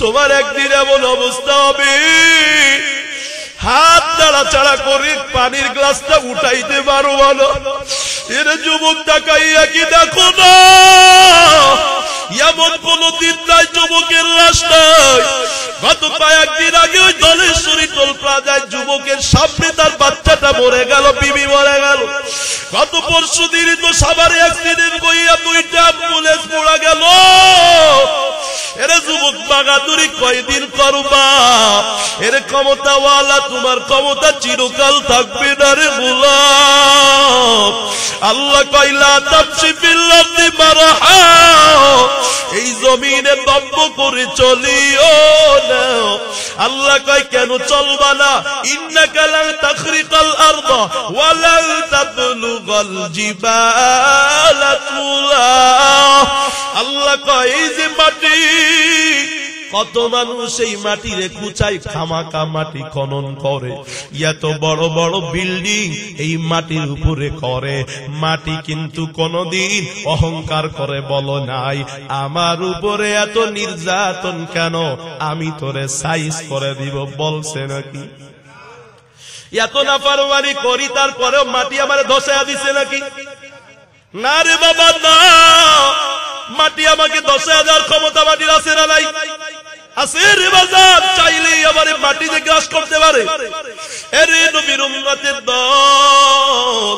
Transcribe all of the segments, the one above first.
তোমার একদিন এমন অবস্থা হবে হাত নাড়াচাড়া করে পানির গ্লাসটা উঠাইতে পারবো না। এর যুবক তাকাইয়া কি দেখো না, এমন কোন দিন নাই যুবকের লাশ নাই। গত কয়েকদিন আগে ওই দলেশ্বরী টোল প্লাজায় যুবকের সামনে তার বাচ্চাটা মরে গেল, বিবি মরে গেল। গত পরশু দিনই তো সাভারে অ্যাক্সিডেন্ট কইয়া 2টা অ্যাম্বুলেন্স পড়া গেল। এরে যুবক বাগাদুরি কয়দিন করবা? এর ক্ষমতাওয়ালা তোমার ক্ষমতা চিরকাল থাকবে না রে গোলাম। আল্লাহ কইলা তামশি ফিল আরদি মারহা, এই জমিনে দম্ভ করে চলিও না। আল্লাহ কয় কেন চলবা না? ইন্নাকা লা তাখরিকাল আরদা ওয়া লা তাবলুগাল জিবালা তুলা। আল্লাহ কয় এই যে মাটি, কত মানুষ এই মাটিরে কুচাই খামাকা মাটি খনন করে, এত বড় বড় বিল্ডিং এই মাটির উপরে করে। মাটি কিন্তু কোনদিন অহংকার করে বলো নাই আমার উপরে এত নির্যাতন কেন, আমি তোরে সাইজ করে দিব বলছে নাকি? এত নাফরমানি করি তারপরেও মাটি আমারে ধসায়া দিছে নাকি? না রে বাবা না, মাটি আমাকে ধসায়া দেওয়ার ক্ষমতা মাটির আছে না নাই? আছে রে বাজার, চাইলেই আমারে মাটিতে গ্রাস করতে পারে। এরে নবীর উম্মতের দল,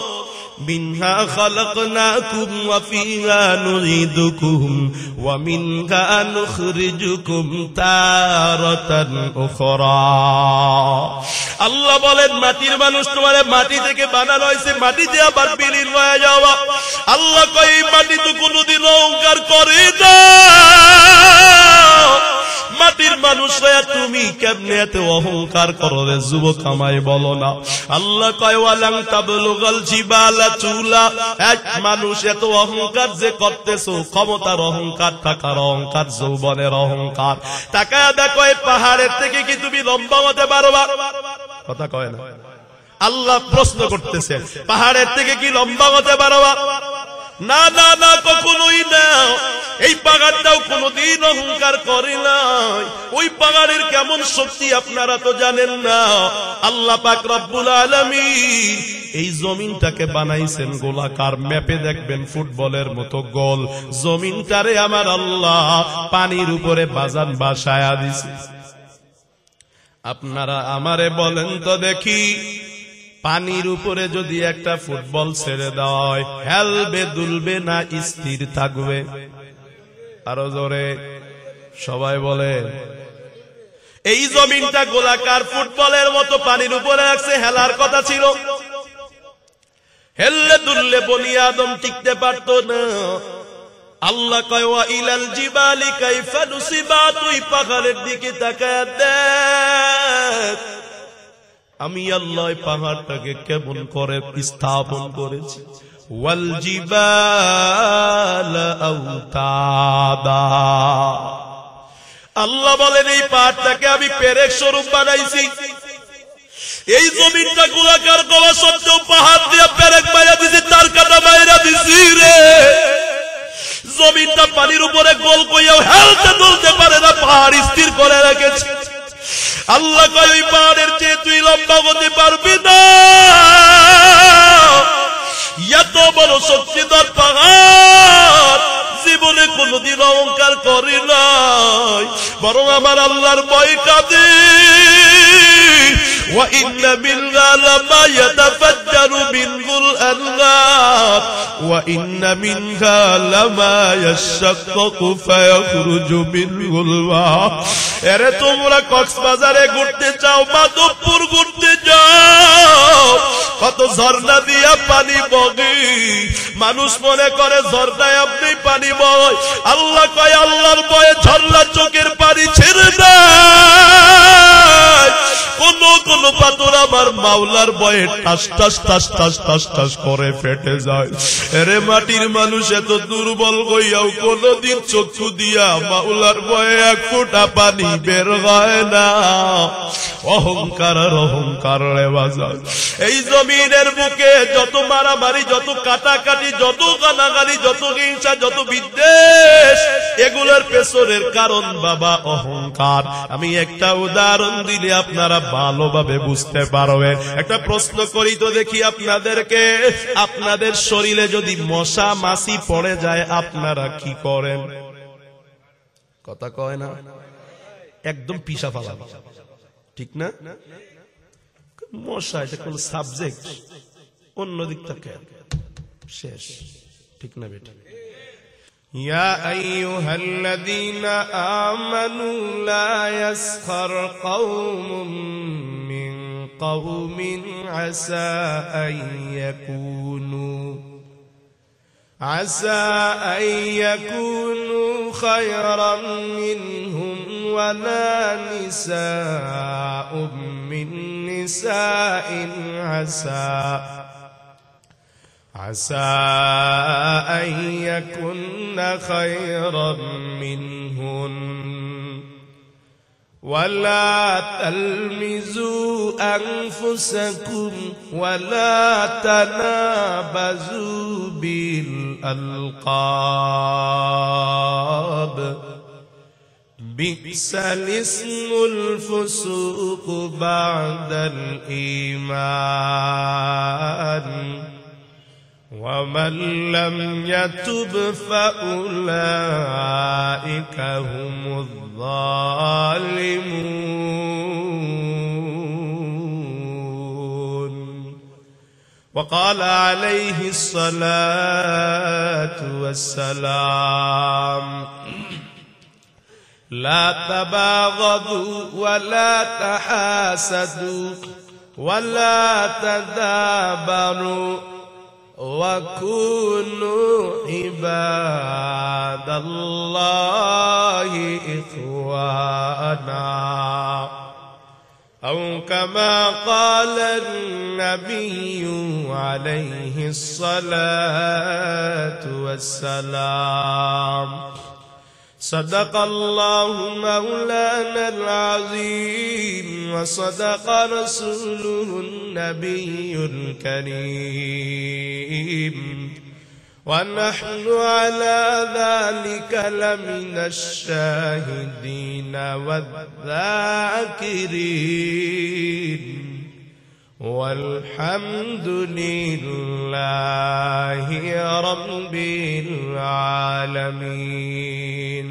মিনহা খালাকনাকুম ওয়া ফিহা নুঈদুকুম ওয়া মিনহা নুখরিজুকুম তারাতান উখরা। আল্লাহ বলেন মাটির মানুষ তোমারে মাটি থেকে বানানো হয়েছে, মাটিতে আবার বিলীন হয়ে যাওয়া। আল্লাহ কয় এই মাটি তো কোনোদিন অহংকার করে না। মাটির মানুষ হয়ে তুমি কেমনে এত অহংকার করো রে যুবক, আমায় বলো না। আল্লাহ কয় ওয়ালাং তাবলুগাল জিবালা তুলা, এক মানুষ এত অহংকার যে করতেছো, ক্ষমতার অহংকার, টাকার অহংকার, যৌবনের অহংকার। তাকায়া দেখো এই পাহাড়ের থেকে কি তুমি লম্বা হতে পারবা? কথা কয় না। আল্লাহ প্রশ্ন করতেছে পাহাড়ের থেকে কি লম্বা হতে পারবা? না না না, কখনোই না। এই পাহাড়টাও কোনদিন অহংকার করে নাই। ওই পাহাড়ের কেমন শক্তি আপনারা তো জানেন না। আল্লাহ পাক রব্বুল আলামিন এই জমিনটাকে বানাইছেন গোলাকার, ম্যাপে দেখবেন ফুটবলের মতো গোল। জমিনটারে আমার আল্লাহ পানির উপরে বাজান বাসায়া দিছে। আপনারা আমারে বলেন তো দেখি, পানির উপরে যদি একটা ফুটবল ছেড়ে দেওয়া হয়, হেলবে দুলবে না স্থির থাকবে? আরো জোরে সবাই বলে। এই জমিনটা গোলাকার ফুটবলের মতো পানির উপরে রাখছে, হেলার কথা ছিল। হেললে দুললে বনি আদম টিকতে পারত না। আল্লাহ কয় ওয়া ইলাল জিবালি কাইফা নুসিবা, তুই পাহাড়ের দিকে তাকায় দেখ আমি আল্লাহ পাহাড়টাকে কেমন করে স্থাপন করেছি। ওয়াল জিবালা আওতাদা, আল্লাহ বলেন এই পাহাড়টাকে আমি পেরেক স্বরূপ বানাইছি। এই জমিনটা গোলাকার করা সত্ত্বেও পাহাড় দিয়ে পেরেক মাইরা দিছি, তার কাটা মাইরা দিছি রে। জমিনটা পানির উপরে গোল কইয়াও হেলতে দুলতে পারে না, পাহাড় স্থির করে রেখেছে। আল্লাহ কয় ওই পাহাড়ের চেয়ে তুই লম্বা হতে পারবি না। এত বড় শক্তিধর পাহাড় জীবনে কোনদিন অহংকার করে নাই, বরং আমার আল্লাহর ভয় কাঁদে। وَإِنَّ مِنْهَا لَمَا يَتَفَجَّرُ مِنْهُ الْأَنْهَارُ وَإِنَّ مِنْهَا لَمَا يَشَّقَّقُ فَيَخْرُجُ مِنْهُ الْمَاءُ। এরে তোমরা কক্সবাজারে ঘুরতে যাও, মাধবপুর ঘুরতে যাও, কত ঝর্ণা দিয়া পানি বগে। মানুষ মনে করে ঝর্ণায় আপনি পানি বয়। আল্লাহ কয় আল্লাহর ভয়ে ঝর্ণা চোখের পানি ছেড়ে দেয়। কোন কোন পাথর আমার মাওলার ভয়ে টাস টাস টাস টাস টাস টাস করে ফেটে যায়। এরে মাটির মানুষ এত দুর্বল হইয়াও কোনদিন চক্ষু দিয়া মাওলার ভয়ে এক ফোঁটা পানি বের হয় না। অহংকার আর অহংকার রে বাজার। এই জমিনের বুকে যত মারামারি, যত কাটাকাটি, যত গালাগালি, যত হিংসা, যত বিদ্বেষ, এগুলোর পেছনের কারণ বাবা অহংকার। আমি একটা উদাহরণ দিলে আপনারা ভালোভাবে বুঝতে পারবেন। একটা প্রশ্ন করি তো দেখি আপনাদেরকে, আপনাদের শরীরে যদি মশা মাছি পড়ে যায় আপনারা কি করেন? কথা কয় না? একদম পিষা ফেলা, ঠিক না? মশা এটা কোন সাবজেক্ট? অন্যদিক থেকে শেষ, ঠিক না বেটা? يا أيها الذين آمنوا لا يسخر قوم من قوم عسى أن يكونوا خيرا منهم ولا نساء من نساء عسى أن يكن خيرا منهن ولا تلمزوا أنفسكم ولا تنابزوا بالألقاب بئس الاسم الفسوق بعد الإيمان ومن لم يتب فأولئك هم الظالمون. وقال عليه الصلاة والسلام لا تباغضوا ولا تحاسدوا ولا تدابروا وكونوا عباد الله إخوانا أو كما قال النبي عليه الصلاة والسلام. صدق الله مولانا العظيم وصدق رسوله النبي الكريم ونحن على ذلك لمن الشاهدين والذاكرين والحمد لله رب العالمين.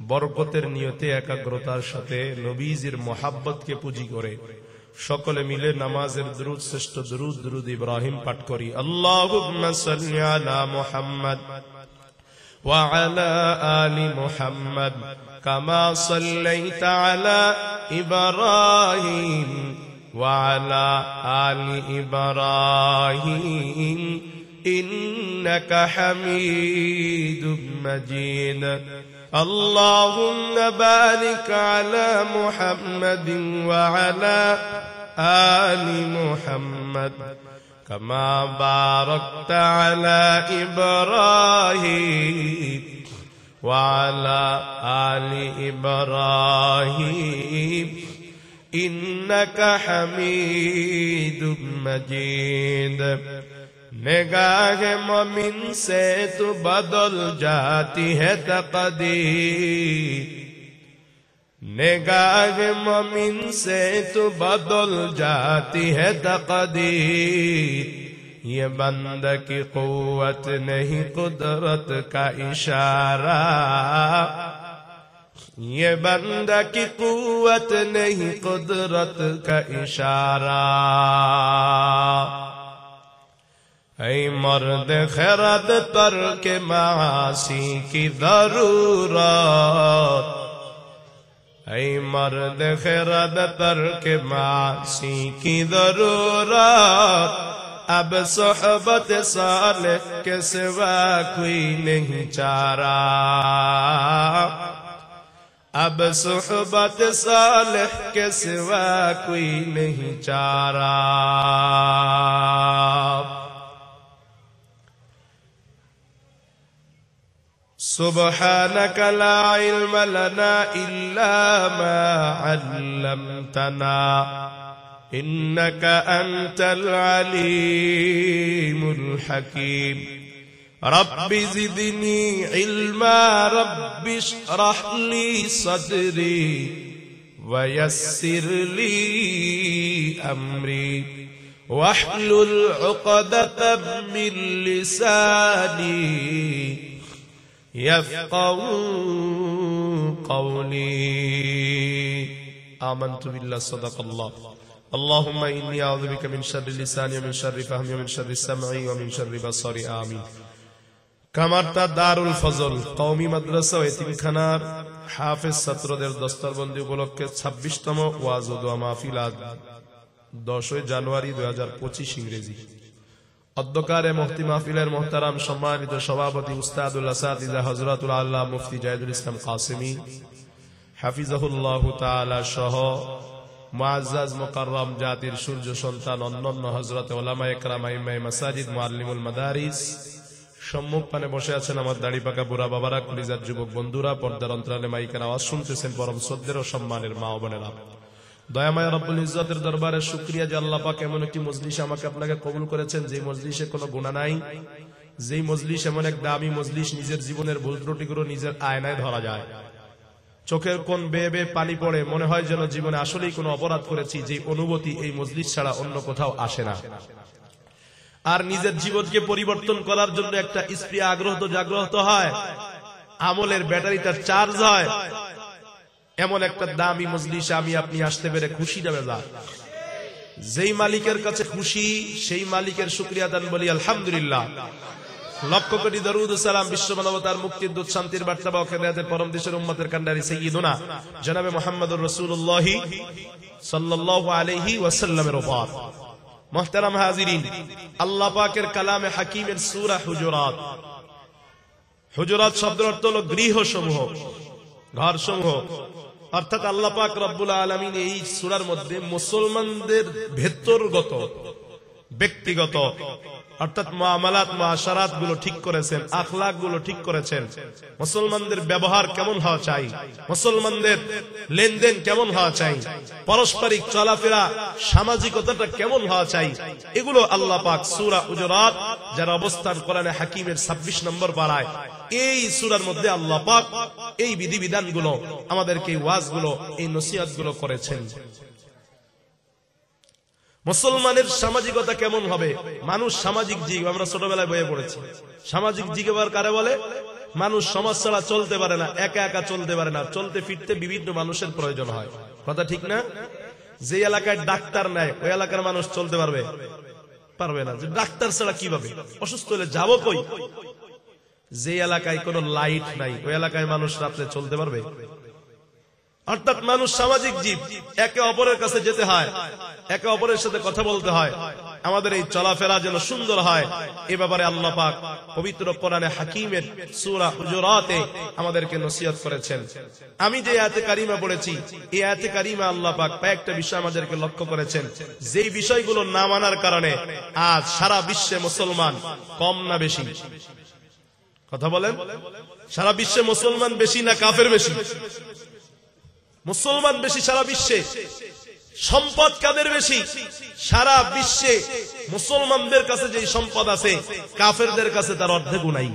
বরকতের নিয়তে একাগ্রতার সাথে নবীজির মোহাব্বতকে পুঁজি করে সকলে মিলে নামাজের দুরূদ, শ্রেষ্ঠ দুরূদ দুরূদ ইব্রাহিম পাঠ করি। আল্লাহুম্মা সাল্লি আলা মুহাম্মাদ ওয়া আলা আলি মুহাম্মাদ কামা সাল্লাইতা আলা ইব্রাহিম ওয়া আলা আলি ইব্রাহিম ইন্নাকা হামিদুম মাজিদ. اللهم بارك على محمد وعلى آل محمد كما باركت على إبراهيم وعلى آل إبراهيم إنك حميد مجيد. निगाह मोमिन से तो बदल जाती है तकदीर, निगाह मोमिन से तो बदल जाती है तकदीर. ये बंदा की कुव्वत नहीं कुदरत का इशारा, ये बंदा की कुव्वत नहीं कुदरत का इशारा. ऐ मर्द खैरत तर्क मासी की जरूरत, ऐ मर्द खैरत तर्क मासी की जरूरत. अब सोहबत सालेह के सिवा कोई नहीं चारा. अब सुहबत सालिह के सिवा कोई नहीं चारा। सुब्हानक ला इल्म लना इल्ला मा अल्लमतना इन्नक अंतल अलीमुल हकीम। रब्बि ज़िदनी इल्मा रब्बि इश्रह ली सदरी वयस्सिर ली अमरी वहलुल उक़दतम मिन लिसानी यफ़क़हू क़ौली। आमन्तु बिल्लाह सदक़ल्लाह। अल्लाहुम्मा इन्नी अऊज़ु बिका मिन शर्रि लिसानी व मिन शर्रि फ़हमी व मिन शर्रि समई व मिन शर्रि बसरी। आमीन। কামারটা দারুল ফজল কওমি মাদ্রাসা ও এতিমখানার হাফেজ ছাত্রদের দস্তরবন্দি উপলক্ষে 26তম ওয়াজ ও দোয়া মাহফিল আজ 10 জানুয়ারি 2025 ইংরেজি। অধ্যকারে মুফতি মাহফিলের মুহতারাম সম্মানিত সভাপতি উস্তাদুল আসাতিজা হযরতুল আল্লাহ মুফতি জাহিদুল ইসলাম কাসেমী হাফিজাহুল্লাহ তাআলা সহ মুআজ্জাজ মুকাররম জাতির সূর্য সন্তান অন্যান্য হযরত উলামায়ে কেরাম আইম্মায়ে মাসাজিদ মুআল্লিমুল মাদারিস সম্মুখ পানে বসে আছেন আমার দাড়ি পাকা বুড়া বাবারা, কলিজার যুবক বন্ধুরা, পর্দার অন্তরালে মাইকের আওয়াজ শুনতেছেন পরম শ্রদ্ধেয় ও সম্মানের মা ও বোনেরা, দয়াময় রব্বুল ইজ্জতের দরবারে শুকরিয়া যে আল্লাহ পাক এমন একটি মজলিস আমাকে আপনাকে কবুল করেছেন যে মজলিসে কোনো গুনাহ নাই, যেই মজলিস এমন এক দামি মজলিস নিজের জীবনের ভুল ত্রুটিগুলো নিজের আয়নায় ধরা যায়। চোখের কোন বেয়ে বেয়ে পানি পড়ে, মনে হয় যেন জীবনে আসলেই কোনো অপরাধ করেছি, যে অনুভূতি এই মজলিস ছাড়া অন্য কোথাও আসে না। আর নিজের জীবনকে পরিবর্তন করার জন্য একটা স্প্রিয় আগ্রহ তো জাগ্রত হয়, আমলের ব্যাটারিটা চার্জ হয়। এমন একটা দামি মজলিসে আমি আপনি আসতে পেরে খুশি যাবে যা। যেই মালিকের কাছে খুশি সেই মালিকের শুকরিয়া দান বলি আলহামদুলিল্লাহ। লক্ষ কোটি দরুদ ও সালাম বিশ্ব মানবতার মুক্তির দূত শান্তির বার্তা বা খেদমতের পরম দেশের উম্মতের কান্ডারি সাইয়্যিদুনা জনাবে মুহাম্মদুর রাসূলুল্লাহ সাল্লাল্লাহু আলাইহি ওয়াসাল্লামের উপর। মুহতারাম হাজিরিন, আল্লাহ পাকের কালামে হাকিমের সূরা হুজুরাত। হুজুরাত শব্দের অর্থ হলো গৃহসমূহ, ঘরসমূহ। অর্থাৎ আল্লাহ পাক রব্বুল আলামিন এই সূরার মধ্যে মুসলমানদের ভেতরগত ব্যক্তিগত অর্থাৎ মুআমালাত মুআশারাত গুলো ঠিক করেছেন, আখলাক গুলো ঠিক করেছেন। মুসলমানদের ব্যবহার কেমন হওয়া চাই, মুসলমানদের লেনদেন কেমন হওয়া চাই, পারস্পরিক চলাফেরা সামাজিকতাটা কেমন হওয়া চাই, এগুলো আল্লাহ পাক সূরা হুজুরাত যার অবস্থান কোরআনে হাকিমের 26 নম্বর পারায় এই সূরার মধ্যে আল্লাহ পাক এই বিধিবিধানগুলো আমাদেরকে ওয়াজগুলো এই নসিহতগুলো করেছেন। মুসলমানের সামাজিকতা কেমন হবে? মানুষ সামাজিক জীব, আমরা ছোটবেলায় বইয়ে পড়েছি। সামাজিক জীব আবার কারে বলে? মানুষ সমাজ ছাড়া চলতে পারে না, একা একা চলতে পারে না, চলতে ফিরতে বিভিন্ন মানুষের প্রয়োজন হয়। কথা ঠিক না? যে এলাকায় ডাক্তার নাই ওই এলাকার মানুষ চলতে পারবে না, যে ডাক্তার ছাড়া কিভাবে? অসুস্থ হলে যাবো কই? যে এলাকায় কোনো লাইট নাই ওই এলাকায় মানুষ রাত্রে চলতে পারবে? অর্থাৎ মানুষ সামাজিক জীব, একে অপরের কাছে যেতে হয়, একে অপরের সাথে কথা বলতে হয়, আমাদের এই চলাফেরা যেন সুন্দর হয়। এ ব্যাপারে আল্লাহ পাক পবিত্র কোরআনে হাকিমের সূরা হুজুরাতে আমাদেরকে নসিহত করেছেন। আমি যে আয়াতে কারিমা পড়েছি এই আয়াতে কারিমা আল্লাহ পাক কয়েকটা বিষয় আমাদেরকে লক্ষ্য করেছেন, যেই বিষয়গুলো না মানার কারণে আজ সারা বিশ্বে মুসলমান কম না বেশি? কথা বলেন, সারা বিশ্বে মুসলমান বেশি না কাফের বেশি? মুসলমান বেশি সারা বিশ্বে। সম্পদ কাদের বেশি? সারা বিশ্বে মুসলমানদের কাছে যে সম্পদ আছে কাফেরদের কাছে তার অর্ধেকও নাই।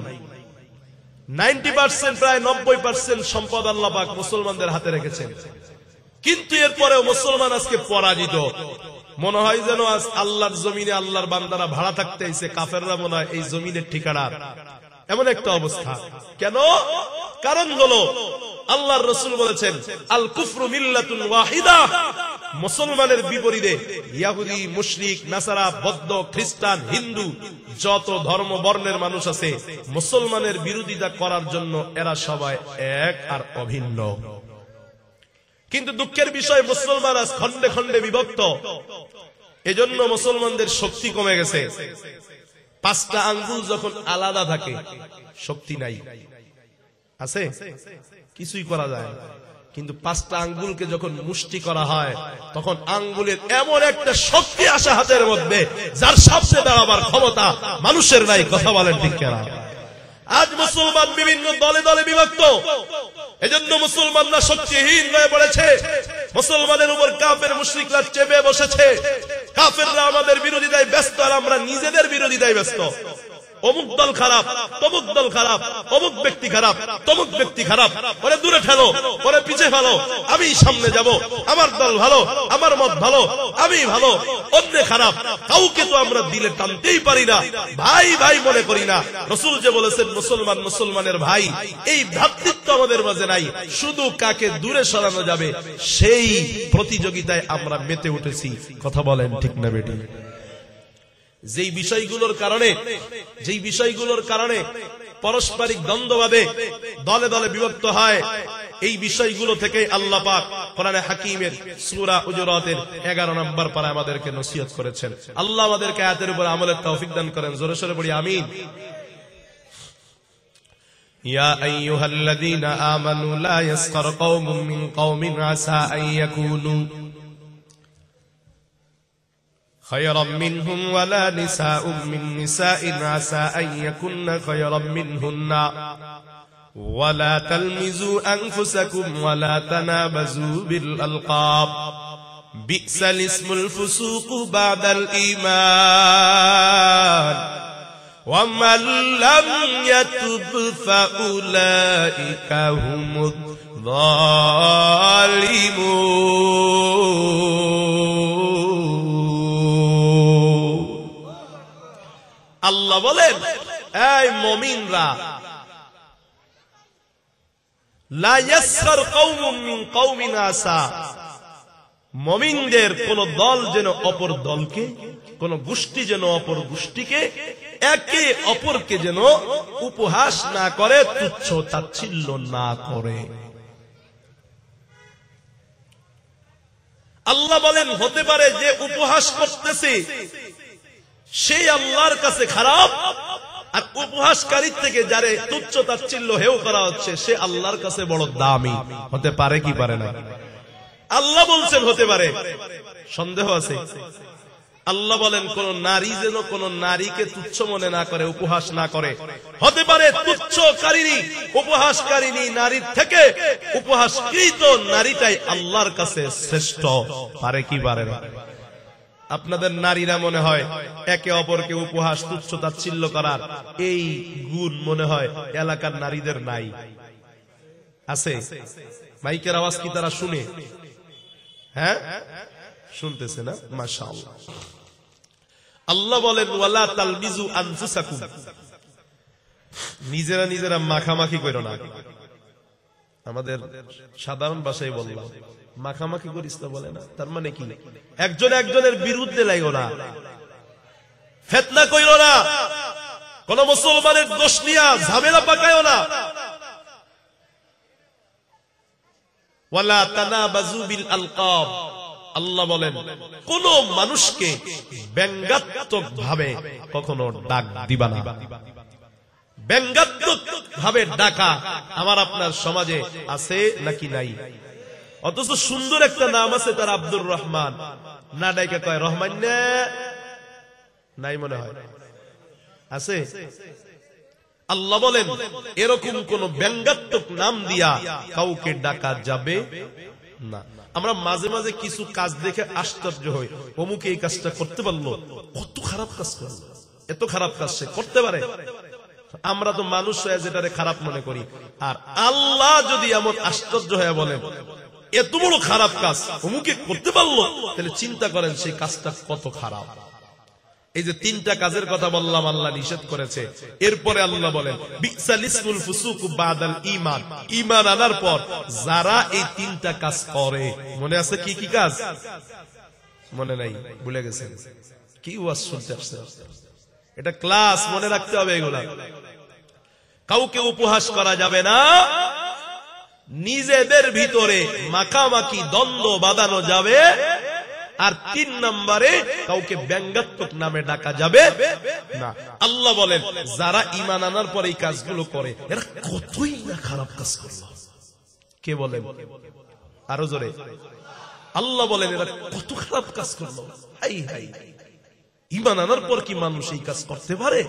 90% প্রায় 90% সম্পদ আল্লাহ পাক মুসলমানদের হাতে রেখেছেন। কিন্তু এরপরেও মুসলমান আজকে পরাজিত। মনে হয় যেন আজ আল্লাহর জমিনে আল্লাহর বান্দারা ভাড়া থাকতে এসে, কাফেররা মনে হয় এই জমিনের ঠিকাদার, এমন একটা অবস্থা। কেন? কারণ হলো আল্লাহর রাসূল বলেছেন আল কুফরু মিল্লাতুন ওয়াহিদা। মুসলমানের বিপরীতে ইহুদি, মুশরিক, নাসারা, বৌদ্ধ, খ্রিস্টান, হিন্দু যত ধর্ম বর্ণের মানুষ আছে মুসলমানের বিরোধিতা করার জন্য এরা সবাই এক আর অভিন্ন। কিন্তু দুঃখের বিষয় মুসলমান আজ খন্ডে খন্ডে বিভক্ত। এজন্য মুসলমানদের শক্তি কমে গেছে। 5টা আঙ্গুল যখন আলাদা থাকে শক্তি নাই, আছে কিছুই করা যায় না। কিন্তু 5টা আঙ্গুলকে যখন মুষ্টি করা হয় তখন আঙ্গুলের এমন একটা শক্তি আসে হাতের মধ্যে যার সামনে দাঁড়াবার ক্ষমতা মানুষের নাই। কথা বলেন ঠিক কিনা? আজ মুসলমান বিভিন্ন দলে দলে বিভক্ত, এজন্য মুসলমানরা শক্তিহীন হয়ে পড়েছে। মুসলমানের উপর কাফের মুশরিকরা চেপে বসেছে। কাফেররা আমাদের বিরোধিতায় ব্যস্ত আর আমরা নিজেদের বিরোধিতায় ব্যস্ত। অমুক দল খারাপ, তমুক দল খারাপ, অমুক ব্যক্তি খারাপ, তমুক ব্যক্তি খারাপ, ওরে দূরে ঠেলো, ওরে পিছিয়ে ফেলো, আমি সামনে যাব, আমার দল ভালো, আমার মত ভালো, আমি ভালো, অন্য খারাপ। কাউকে তো আমরা দিলে টানতেই পারি না, ভাই ভাই মনে করি না। রাসূল যে বলেছেন মুসলমান মুসলমানের ভাই, এই ভ্রাতৃত্ব আমাদের মাঝে নাই। শুধু কাকে দূরে সরানো যাবে সেই প্রতিযোগিতায় আমরা মেতে উঠেছি। কথা বলেন ঠিক না বেটি? যেই বিষয়গুলোর কারণে পারস্পরিক দ্বন্দ্ব বাঁধে, দলে দলে বিভক্ত হয়, এই বিষয়গুলো থেকে আল্লাহ পাক কোরআনে হাকিমের সূরা হুজুরাতের 11 নম্বর পারায় আমাদেরকে নসিহত করেছেন। আল্লাহ আমাদেরকে আয়াতের উপর আমলের তৌফিক দান করেন। জোরে সোরে পড়ি আমিন। ইয়া আইয়ুহাল্লাযীনা আমানু লা ইয়াসখার কওমুম মিন কওমিন আসা আন ইয়াকুনু خيرا منهم ولا نساء من نساء عسى أن يكن خيرا منهن ولا تلمزوا أنفسكم ولا تنابزوا بالألقاب بئس الاسم الفسوق بعد الإيمان ومن لم يتب فأولئك هم الظالمون। আল্লাহ বলেন, এই মুমিনরা, লা ইয়াসখার কওমুম মিন কওমিন আসা, মুমিনদের কোন দল যেন অপর দলকে, কোন গোষ্ঠী যেন অপর গোষ্ঠীকে, একে অপরকে যেন উপহাস না করে, তুচ্ছ তাচ্ছিল্য না করে। আল্লাহ বলেন, হতে পারে যে উপহাস করতেছে সে আল্লাহর কাছে খারাপ, আর উপহাসকারী থেকে যারে তুচ্ছ তাচ্ছিল্য হেও করা হচ্ছে সে আল্লাহর কাছে বড় দামি। হতে পারে কি পারে না? আল্লাহ বলছেন হতে পারে, সন্দেহ আছে? আল্লাহ বলেন কোন নারী যেন কোন নারীকে তুচ্ছ মনে না করে, উপহাস না করে। হতে পারে তুচ্ছকারিনী, উপহাসকারিনী নারীর থেকে উপহাসকৃত নারীটাই আল্লাহর কাছে শ্রেষ্ঠ। পারে কি পারে না? আপনাদের নারীরা মনে হয় একে অপরকে উপহাস তুচ্ছ তাচ্ছিল্য করার এই গুণ মনে হয় এলাকার নারীদের নাই। আছে? মাইকের আওয়াজ কি তারা শুনে? হ্যাঁ, শুনতেছে না? মাশাআল্লাহ। আল্লাহ বলেন, ওয়ালা তালমিজু আনফুসাকুম, নিজেরা নিজেরা মাখামাখি করো না। আমাদের সাধারণ ভাষায় বললাম, মাখামাখি করিস না বলে না, তার মানে কি? একজন একজনের বিরুদ্ধে লাগো না, ফিতনা কইরো না, কোন মুসলমানের দোষ নিয়া ঝামেলা পাকায়ো না। ওয়ালা তানাবাজু বিল আলকাব, আল্লাহ বলেন কোন মানুষকে ব্যঙ্গাত্মক ভাবে কখনো ডাক দিবা না। ব্যঙ্গাত্মক ভাবে ডাকা আমার আপনার সমাজে আছে নাকি নাই? অথচ সুন্দর একটা নাম আছে তার, আব্দুর রহমান, না ডাইকা কয় রহমান, নাই মনে হয়? আছে? আল্লাহ বলেন এরকম কোন ব্যঙ্গাত্মক নাম দিয়া কাউকে ডাকা যাবে না। আমরা মাঝে মাঝে কিছু কাজ দেখে আশ্চর্য হই, অমুকে এই কাজটা করতে পারলো, কত খারাপ কাজ করলো, এত খারাপ কাজ সে করতে পারে। আমরা তো মানুষ হয়ে যেটারে খারাপ মনে করি, আর আল্লাহ যদি এমন আশ্চর্য হয়ে বলেন এত বড় খারাপ কাজ অমুকে করতে পারলো, তাহলে চিন্তা করেন সেই কাজটা কত খারাপ। এই যে 3টা কাজের কথা বললাম আল্লাহ নিষেধ করেছে, এরপরে আল্লাহ বলেন বিসাল ইসমুল ফুসুক বাদাল ঈমান, ঈমান আনার পর যারা এই 3টা কাজ করে, মনে আছে কি কি কাজ? মনে নাই, ভুলে গেছেন? কি ওয়াজ শুনতে আসছেন? এটা ক্লাস, মনে রাখতে হবে এগুলা। কাউকে উপহাস করা যাবে না, নিজেদের ভিতরে মাখামাখি দ্বন্দ্ব বাঁধানো যাবে, আর 3 নম্বরে কাউকে ব্যঙ্গাত্মক নামে ডাকা যাবে না। আল্লাহ বলেন যারা ঈমান আনার পর এই কাজগুলো করে এরা কতই না খারাপ কাজ করলো। কে বলেন? আরো জোরে আল্লাহ বলেন এরা কত খারাপ কাজ করলো। হাই হাই, ঈমান আনার পর কি মানুষ এই কাজ করতে পারে?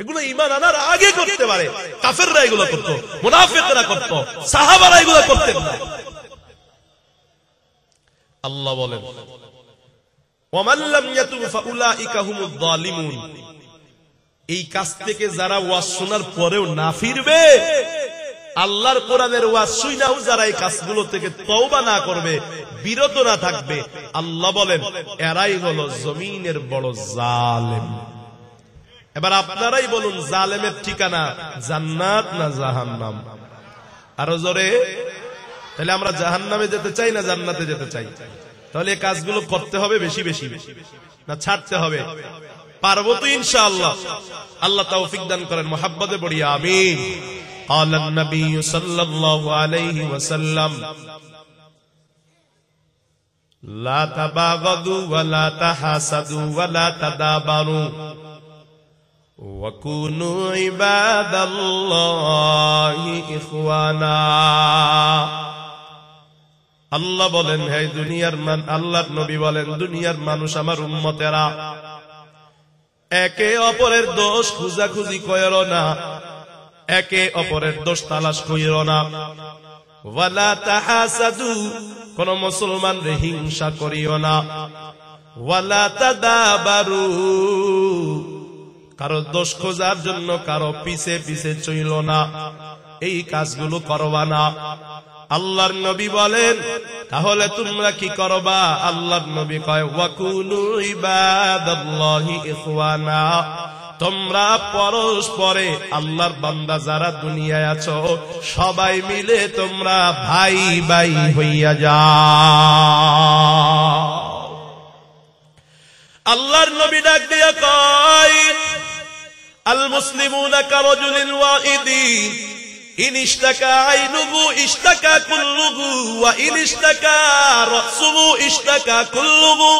এগুলো ঈমান আনার আগে করতে পারে। কাফেররা এগুলো করতো, মুনাফিকরা করতো, সাহাবারা এগুলো করতেন না। আল্লাহ বলেন ওয়ামান লাম ইয়াতুব ফাউলাইকা হুমুয যালিমুন, এই কাজ থেকে যারা ওয়াজ শোনার পরেও না ফিরবে, আল্লাহর কোরআনের ওয়াজ শুনাও যারা এই কাজগুলো থেকে তওবা না করবে, বিরত না থাকবে, আল্লাহ বলেন এরাই হলো জমিনের বড় জালেম। এবার আপনারাই বলুন, জালেমের ঠিকানা জান্নাত না জাহান্নাম? আরো জোরে। তাহলে আমরা জাহান্নামে যেতে চাই না জান্নাতে যেতে চাই? তাহলে এই কাজগুলো করতে হবে বেশি বেশি না ছাড়তে হবে? পারবো তো ইনশাআল্লাহ। আল্লাহ তৌফিক দান করেন, মুহাব্বতে পড়ি আমিন। قال النبي صلى الله عليه وسلم لا تباغضوا ولا تحاسدوا ولا تدابروا وكونوا عباد الله إخوانا। আল্লাহ বলেন হে দুনিয়ার আল্লাহর নবী বলেন দুনিয়ার মানুষ আমার উম্মতেরা, একে অপরের দোষ খুঁজাখুঁজি কইরো না, একে অপরের দোষ তালাশ কইরো না। ওয়ালা তাহাসাদু, কোন মুসলমান রে হিংসা করিও না। ওয়ালা তাদাবারু, কারো দোষ খোঁজার জন্য কারো পিছে পিছে চইল না, এই কাজগুলো করবা না। আল্লাহর নবী বলেন তাহলে তোমরা কি করবা? আল্লাহর নবী কয় ওয়াকুনু ইবাদাল্লাহি ইখওয়ানা, তোমরা পরস্পরে আল্লাহর বান্দা যারা দুনিয়ায় আছো সবাই মিলে তোমরা ভাই ভাই হইয়া যাও। আল্লাহর নবী ডাক দিয়া কয় আল মুসলিমুনা কারাজুলিল ওয়াহিদি ইন ইশতাকা আইনুহু ইশতাকা কুল্লুহু ওয়া ইন ইশতাকা রাসুহু ইশতাকা কুল্লুহু।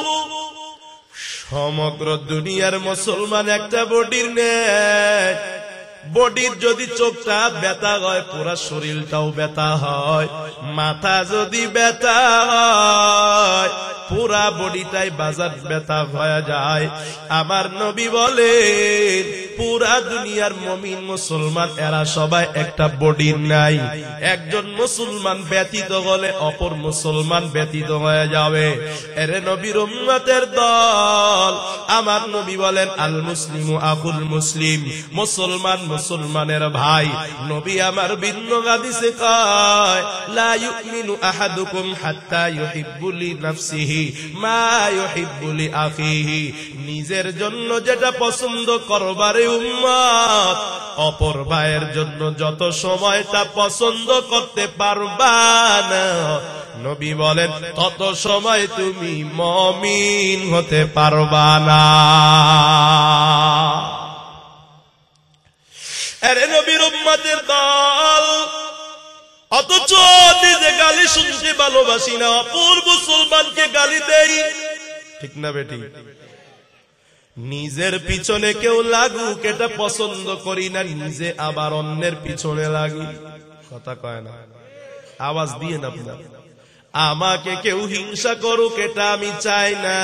সমগ্র দুনিয়ার মুসলমান একটা বডির নেয়, বডির যদি চোখটা ব্যথা হয় পুরা শরীরটাও ব্যথা হয়, মাথা যদি ব্যথা হয় পুরা বডিটাই বাজার ব্যথা হয়ে যায়। আমার নবী বলেন পুরা দুনিয়ার মুমিন মুসলমান এরা সবাই একটা বডির নাই। একজন মুসলমান ব্যতীত হলে অপর মুসলমান ব্যতীত হয়ে যাবে। এরে নবীর উম্মতের দল, আমার নবী বলেন আল মুসলিমু আখুল মুসলিম, মুসলমান মুসলমানের ভাই। নবী আমার ভিন্ন হাদিসে কয় লা ইউমিনু আহাদুকুম হাত্তা ইউহিব্বু লি নাফসিহি মা ইউহিব্বু লি আখিহি, নিজের জন্য যেটা পছন্দ করবারে উম্মত, অপর ভাইয়ের জন্য যত সময় তা পছন্দ করতে পারবা না, নবী বলেন তত সময় তুমি মুমিন হতে পারবা না। আরে নবীর উম্মতের দল, অথচ নিজে গালি শুনতে ভালোবাসি না, অপর মুসলমানকে গালি দেই, ঠিক না বেটি? নিজের পিছনে কেউ লাগুক এটা পছন্দ করি না, নিজে আবার অন্যের পিছনে লাগি। কথা কয় না, আওয়াজ দিয়ে না আপনার। আমাকে কেউ হিংসা করুক এটা আমি চাই না,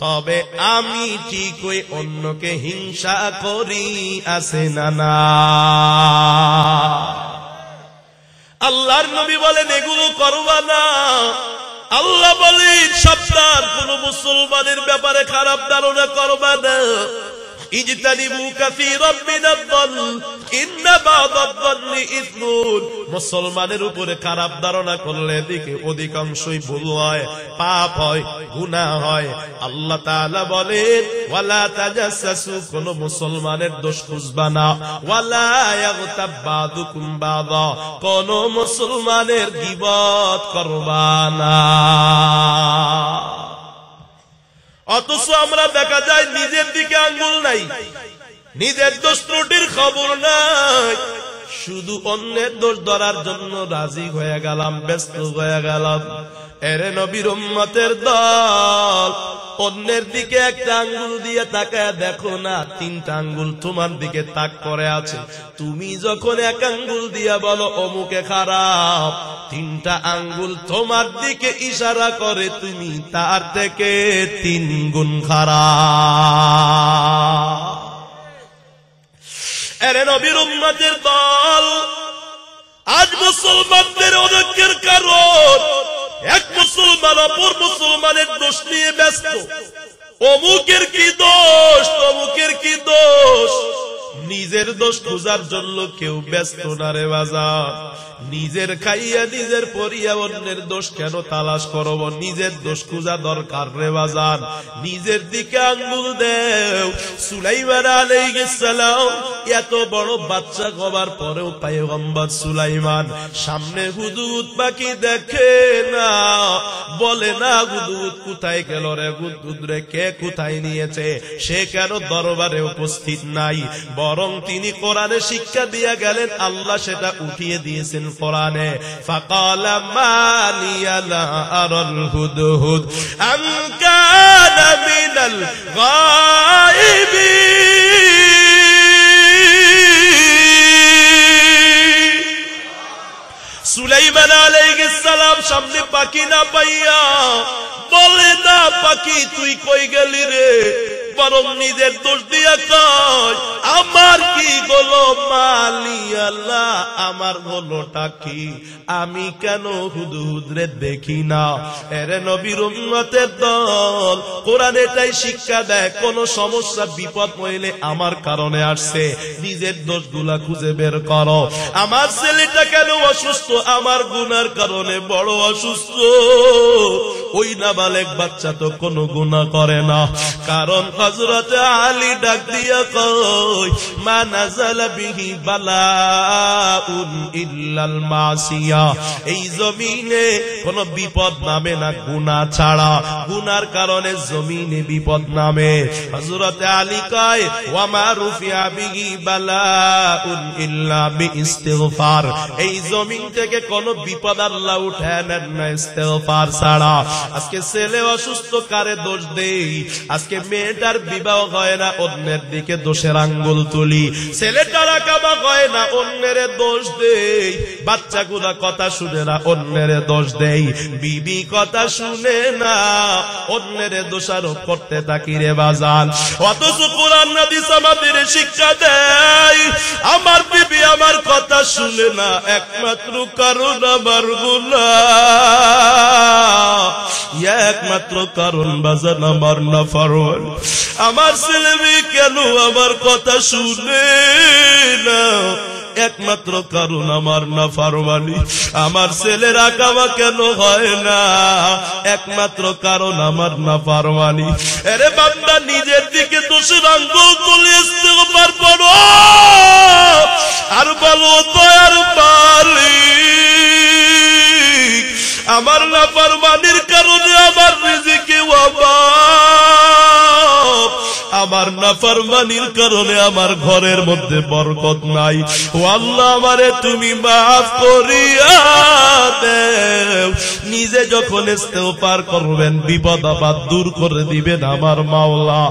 তবে আমি ঠিক ওই অন্যকে হিংসা করি, আছে না না? আল্লাহর নবী বলেন এগুলো করবা না। আল্লাহ বলেন সাবধান, কোন মুসলমানের ব্যাপারে খারাপ ধারণা করবা না। ইজতানিবু কাসীরাম মিনাদ-দল ইন্না বা'দাদ-দল্লি ইসমুন, মুসলমানের উপরে খারাপ ধারণা করলে দিকে অধিকাংশই ভুল হয়, পাপ হয়, গুনাহ হয়। আল্লাহ তাআলা বলেন ওয়ালা তাজাসসু, কোন মুসলমানের দোষ খুঁজবা না। ওয়ালা ইয়াগতাব বা'দুকুম বা'দা, কোন মুসলমানের গীবত করবা না। অথচ আমরা দেখা যায় নিজের দিকে আঙ্গুল নাই, নিজের দোষ ত্রুটির খবর নাই, শুধু অন্যের দোষ ধরার জন্য রাজি হয়ে গেলাম, ব্যস্ত হয়ে গেলাম। এরে নবীর উম্মতের দল, অন্যের দিকে একটা আঙ্গুল দিয়ে তাকায় দেখো না, তিনটা আঙ্গুল তোমার দিকে তাক করে আছে। তুমি যখন এক আঙ্গুল দিয়া বলো অমুকে খারাপ, তিনটা আঙ্গুল তোমার দিকে ইশারা করে তুমি তার থেকে 3 গুণ খারাপ। এরে নবীর উম্মতের দল, আজ মুসলমানদের অনেকের কারণ এক মুসলমান অপর মুসলমানের দোষ নিয়ে ব্যস্ত। অমুকের কি দোষ, অমুকের কি দোষ, নিজের দোষ খোঁজার জন্য কেউ ব্যস্ত না রে বাজার। নিজের খাইয়া নিজের পরিয়া অন্যের দোষ কেন তালাশ করব? নিজের দোষ খোঁজা দরকার রে বাজার। নিজের দিকে আঙ্গুল দেও। সুলাইমান আলাইহিস সালাম এত বড় বাচ্চা হবার পরেও পয়গম্বর সুলাইমান সামনে হুদহুদ পাখি দেখে না, বলে না হুদহুদ কোথায় গেল রে, হুদহুদ রে কে কোথায় নিয়েছে, সে কেন দরবারে উপস্থিত নাই। বরং তিনি কোরআনে শিক্ষা দিয়া গেলেন, আল্লাহ সেটা উঠিয়ে দিয়েছেন কোরআনে। ফাকালা মালিয়া লা আরাল হুদহুদ আম কানা মিনাল গায়িবিন। সুলাইমান আলাইহিস সালাম সামনে পাখি না পাইয়া বলে না পাখি তুই কই গেলি রে, বরং নিজের দোষ দিয়া কয় আমার কি হলো মালিয়াল্লাহ, আমার হলোটা কি, আমি কেন হুদহুদ রে দেখি না। এরে নবীর উম্মতের দল, কোরআন এটাই শিক্ষা দেয়, কোন সমস্যা বিপদ হইলে আমার কারণে আসছে, নিজের দোষগুলা খুঁজে বের করো। আমার ছেলেটা কেন অসুস্থ, আমার গুনার কারণে বড় অসুস্থ। ওই নাবালেক বাচ্চা তো কোনো গুনাহ করে না, কারণ হযরত আলী ডাক দিয়া কই মা নাযালা বিহি বালাউন ইল্লাল মাসিয়া। এই জমিনে কোন বিপদ নামে না গুনাহ ছাড়া, গুনার কারণে জমিনে বিপদ নামে। হযরত আলী কয় ওয়া মা রুফিয়া বিহি বালাউন ইল্লা বিইস্তিগফার। এই জমিন থেকে কোন বিপদ আল্লাহ উঠায় নেন না ইস্তিগফার ছাড়া। আজকে ছেলে অসুস্থ, কারে দোষ দেই? আজকে মেয়েটার বিবাহ হয় না, অন্যের দিকে দোষের আঙ্গুল তুলি। ছেলেটার কাবা হয় না, অন্যের দোষ দেই। বাচ্চাগুলা কথা শুনে না, অন্যের দোষ দেই। বিবি কথা শুনে না, অন্যের দোষারোপ করতে থাকি রে বাজান। অথচ কোরআন হাদিস আমাদের শিক্ষা দেয় আমার বিবি আমার কথা শুনে না, একমাত্র কারণ আমার গুনাহ, একমাত্র কারণ বাজান আমার নাফরমানি। আমার ছেলে মেয়ে কেন আমার কথা শুনে না, একমাত্র কারণ আমার নাফরমানি। আমার ছেলের আকামা কেন হয় না, একমাত্র কারণ আমার নাফরমানি। আরে বান্দা নিজের দিকে দোষের আঙ্গুল তুলে ইস্তিগফার করো আর বলো দয়ার মালিক, আমার নাফরমানির কারণে আমার রিজিকে অভাব, আমার নাফরমানির কারণে আমার ঘরের মধ্যে বরকত নাই। ও আল্লাহ আমারে তুমি মাফ করিয়া দেও। নিজে যখন ইস্তেগফার করবেন বিপদ আপদ দূর করে দিবেন আমার মাওলা।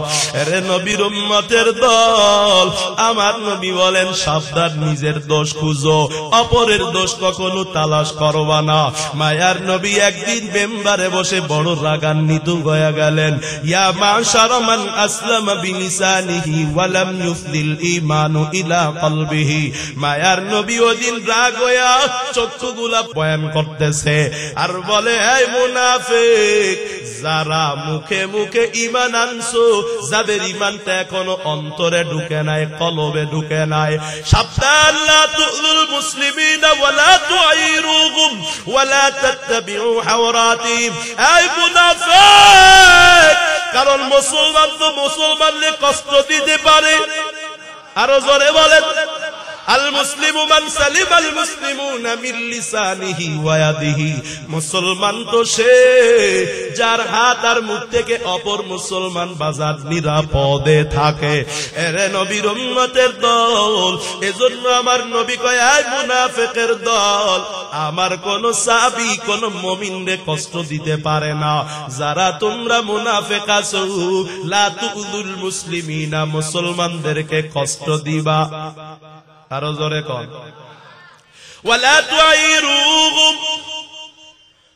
আরে নবীর উম্মতের দল, আমার নবী বলেন সাবধান, নিজের দোষ খুঁজো, অপরের দোষ কখনো তালাশ করবা না। মায়ার নবী একদিন মেম্বারে বসে বড় রাগান্বিত হয়ে গেলেন। ইয়া মাশারা মান আসলামা বিলিসানিহি ওয়া লাম ইউফদিল ঈমানু ইলা কলবিহি। মায়ার নবী ওদিন রাগ হয়ে চক্ষুগুলা বয়ান করতেছে আর বলে এই মুনাফিক, যারা মুখে মুখে ঈমান আনছো, যাদের ঈমানটা এখনো অন্তরে ঢুকে নাই, কলবে ঢুকে নাই, সাবধান, লা তুযুল মুসলিমিনা ওয়া লা তুআইরুহুম ওয়া লা তাত্তাবিউ হাওরাতিহিম। এই মুনাফিক, কারণ মুসলমান তো মুসলমানকে কষ্ট দিতে পারে। আরো জোরে বলেন, আল মুসলিমু মান সালিমাল মুসলিমুনা মিন লিসানিহি ওয়া ইয়াদিহি, মুসলমান তো সে যার হাত আর মুখ থেকে অপর মুসলমান বাজার নিরাপদে থাকে। এরে নবীর উম্মতের দল, এজন্য আমার নবী কয় আয় মুনাফিকের দল, আমার কোন সাহাবী কোন মুমিনকে কষ্ট দিতে পারে না। যারা তোমরা মুনাফিক আছো, লা তুযুল মুসলিমিনা, মুসলমানদেরকে কষ্ট দিবা। আরো জোরে কর, ওয়ালা তুআইরুহুম,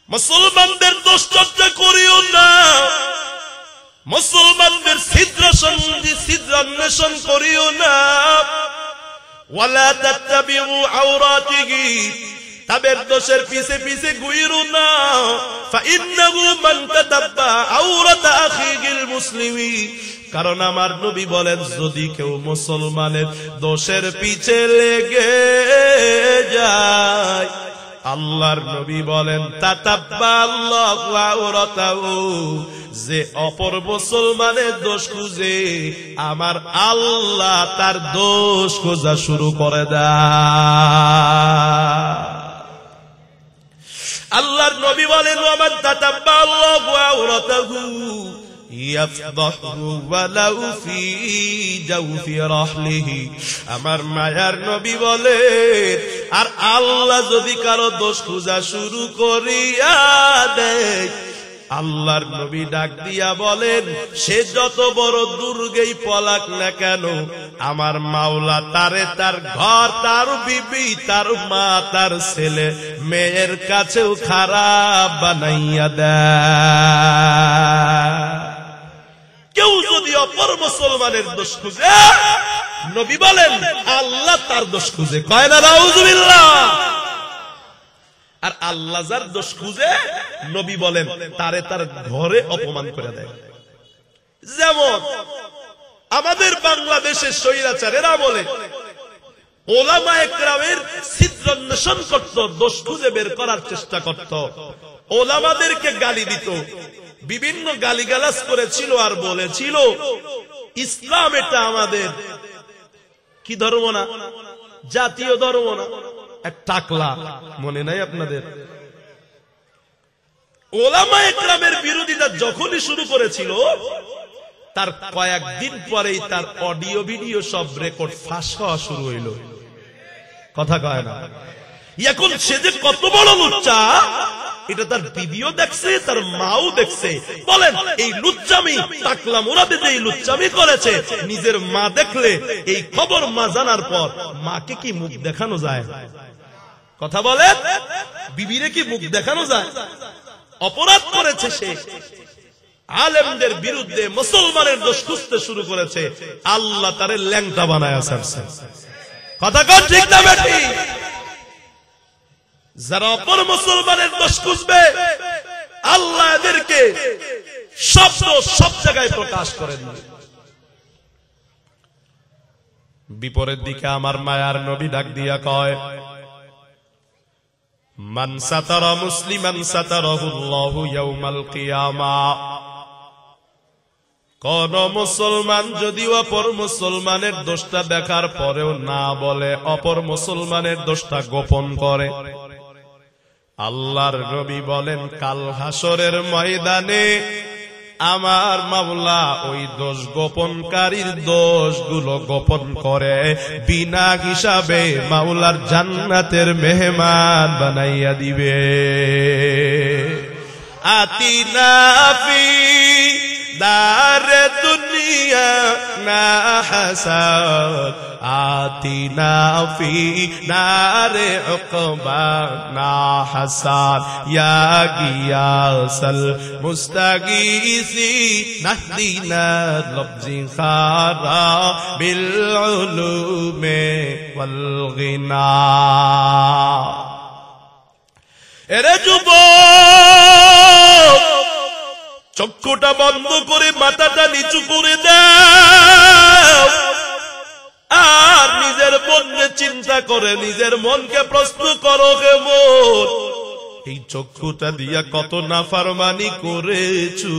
মুসলমানদের দুশ্চর্চা করিও না, মুসলমানদের ছিদ্রান্বেষণ করিও না। ওয়ালা তাত্তাবিউ আওরাতিহি, তাদের দোষের পিছে পিছে ঘুরিও না। ফাইন্নাহু মান তাতাব্বা আওরাতা আখিহিল মুসলিমি, কারণ আমার নবী বলেন যদি কেউ মুসলমানের দোষের পিছে লেগে যায়, আল্লাহর নবী বলেন তাতাব্বা আল্লাহু আওরাতাহু, যে অপর মুসলমানের দোষ খুঁজে আমার আল্লাহ তার দোষ খোঁজা শুরু করে দেয়। আল্লাহর নবী বলেন ওয়ামান তাতাব্বা আল্লাহু আওরাতাহু ইয়াফদাহু ওয়ালাউ ফি জাওফি রাহলিহি, আমার মায়ার নবী বলেন আর আল্লাহ যদি কারো দোষ খোঁজা শুরু করিয়া দেয়, আল্লাহর নবী ডাক দিয়া বলেন সে যত বড় দুর্গেই পলাক না কেন, আমার মাওলা তারে তার ঘর, তার বিবি, তার মা, তার ছেলে মেয়ের কাছেও খারাপ বানাইয়া দেয়। কেউ যদি অপর মুসলমানের দোষ খুঁজে, নবী বলেন আল্লাহ তার দোষ খুঁজে, কয় না নাউযুবিল্লাহ। আর আল্লাহ যার দোষ খুঁজে, নবী বলেন তারে তার ঘরে অপমান করে দেয়। যেমন আমাদের বাংলাদেশের স্বৈরাচারেরা বলে ওলামায়ে কেরামের ছিদ্রান্বেষণ করত, দোষ খুঁজে বের করার চেষ্টা করত, ওলামাদেরকে গালি দিত, বিভিন্ন গালিগালাজ করেছিল আর বলেছিল ইসলাম এটা আমাদের কি ধর্ম না, জাতীয় ধর্ম না, এক টাকলা, মনে নাই আপনাদের? ওলামায়ে কেরামের বিরোধিতা যখনই শুরু করেছিল, তার কয়েকদিন পরেই তার অডিও ভিডিও সব রেকর্ড ফাঁস হওয়া শুরু হইল। কথা কয় না? এখন সে যে কত বড় লুচ্চা, এটা তার বিবিও দেখছে, তার মাও দেখছে। বলেন এই লুচ্চামি, টাকলা মুরাদে যে এই লুচ্চামি করেছে, নিজের মা দেখলে এই খবর মা জানার পর মাকে কি মুখ দেখানো যায়? কথা বলেন, বিবিরে কি মুখ দেখানো যায়? অপরাধ করেছে সে, আলেমদের বিরুদ্ধে মুসলমানের দোষ খুঁজতে শুরু করেছে, আল্লাহ তারে ল্যাংটা বানায় ছাড়ছে। কথা কন ঠিক না বেটি? যারা অপর মুসলমানের দোষ খুঁজবে, আল্লাহ এদেরকে সব জায়গায় প্রকাশ করেন। বিপরীত দিকে আমার মায়ার নবী ডাক দিয়া কয় মান সাতারা মুসলিমান সাতারাহুল্লাহু ইয়াউমাল কিয়ামাহ, কোন মুসলমান যদি অপর মুসলমানের দোষটা দেখার পরেও না বলে, অপর মুসলমানের দোষটা গোপন করে, আল্লাহর নবী বলেন কাল হাসরের ময়দানে আমার মাওলা ওই দোষ গোপনকারীর দোষগুলো গোপন করে বিনা হিসাবে মাওলার জান্নাতের মেহমান বানাইয়া দিবে। আতিনা ফি দারে দুনিয়া না হাসাদ, আতিনা ফি নারে উকবা না হাসাদ, ইয়া গিয়াসাল মুস্তাগীসি নাহদিনা লফজি খারা বিল উলুমে ওয়াল গিনা। এরে যুবক, চক্ষুটা বন্ধ করে মাথাটা নিচু করে দাও, আর নিজের মনে চিন্তা করে নিজের মনকে প্রশ্ন করো, হে মন, এই চক্ষুটা দিয়া কত নাফরমানি করেছো,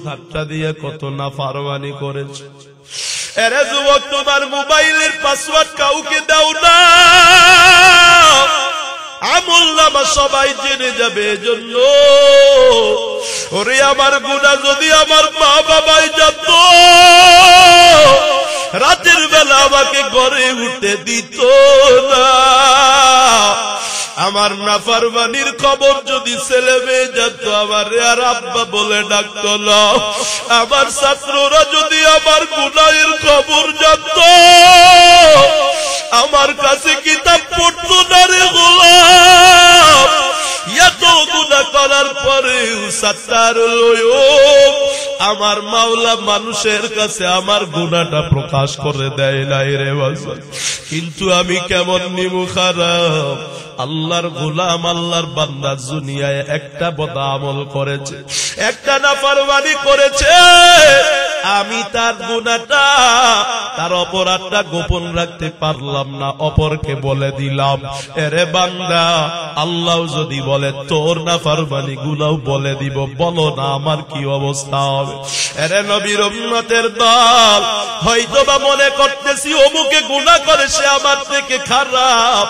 হাতটা দিয়া কত নাফরমানি করেছো, এরে যুবক, তোমার মোবাইলের পাসওয়ার্ড কাউকে দাও না, আমলনামা সবাই জেনে যাবে। এজন্য ওরে আমার গুনাহ যদি আমার মা বাবাই জানত, রাতের বেলা আমাকে ঘরে উঠতে দিত না। আমার নাফরমানির খবর যদি ছেলে মেয়ে জানতো, আমার আর আব্বা বলে ডাকতো না। আমার ছাত্ররা যদি আমার গুনাহের খবর জানতো, আমার কাছে কিতাব পড়তো না রে গোলাম। এত গুনাহ করার পরেও সাত্তারুল উয়ুব আমার মাওলা মানুষের কাছে আমার গুনাহটা প্রকাশ করে দেয় নাই রে বাবা। কিন্তু আমি কেমন নিমু খারাপ, আল্লাহর গোলাম, আল্লাহর বান্দা দুনিয়ায় একটা বদ আমল করেছে, একটা নাফরমানি করেছে, আমি তার গুনাহটা, তার অপরাধটা গোপন রাখতে পারলাম না, অপরকে বলে দিলাম। এরে বান্দা, আল্লাহ যদি বলে তোর নাফরমানি গুনাহ বলে দিব, বলো না আমার কি অবস্থা হবে? এরে নবীর উম্মতের দল, হয়তোবা মনে করতেছি অমুকে গুনাহ করে, সে আমার থেকে খারাপ,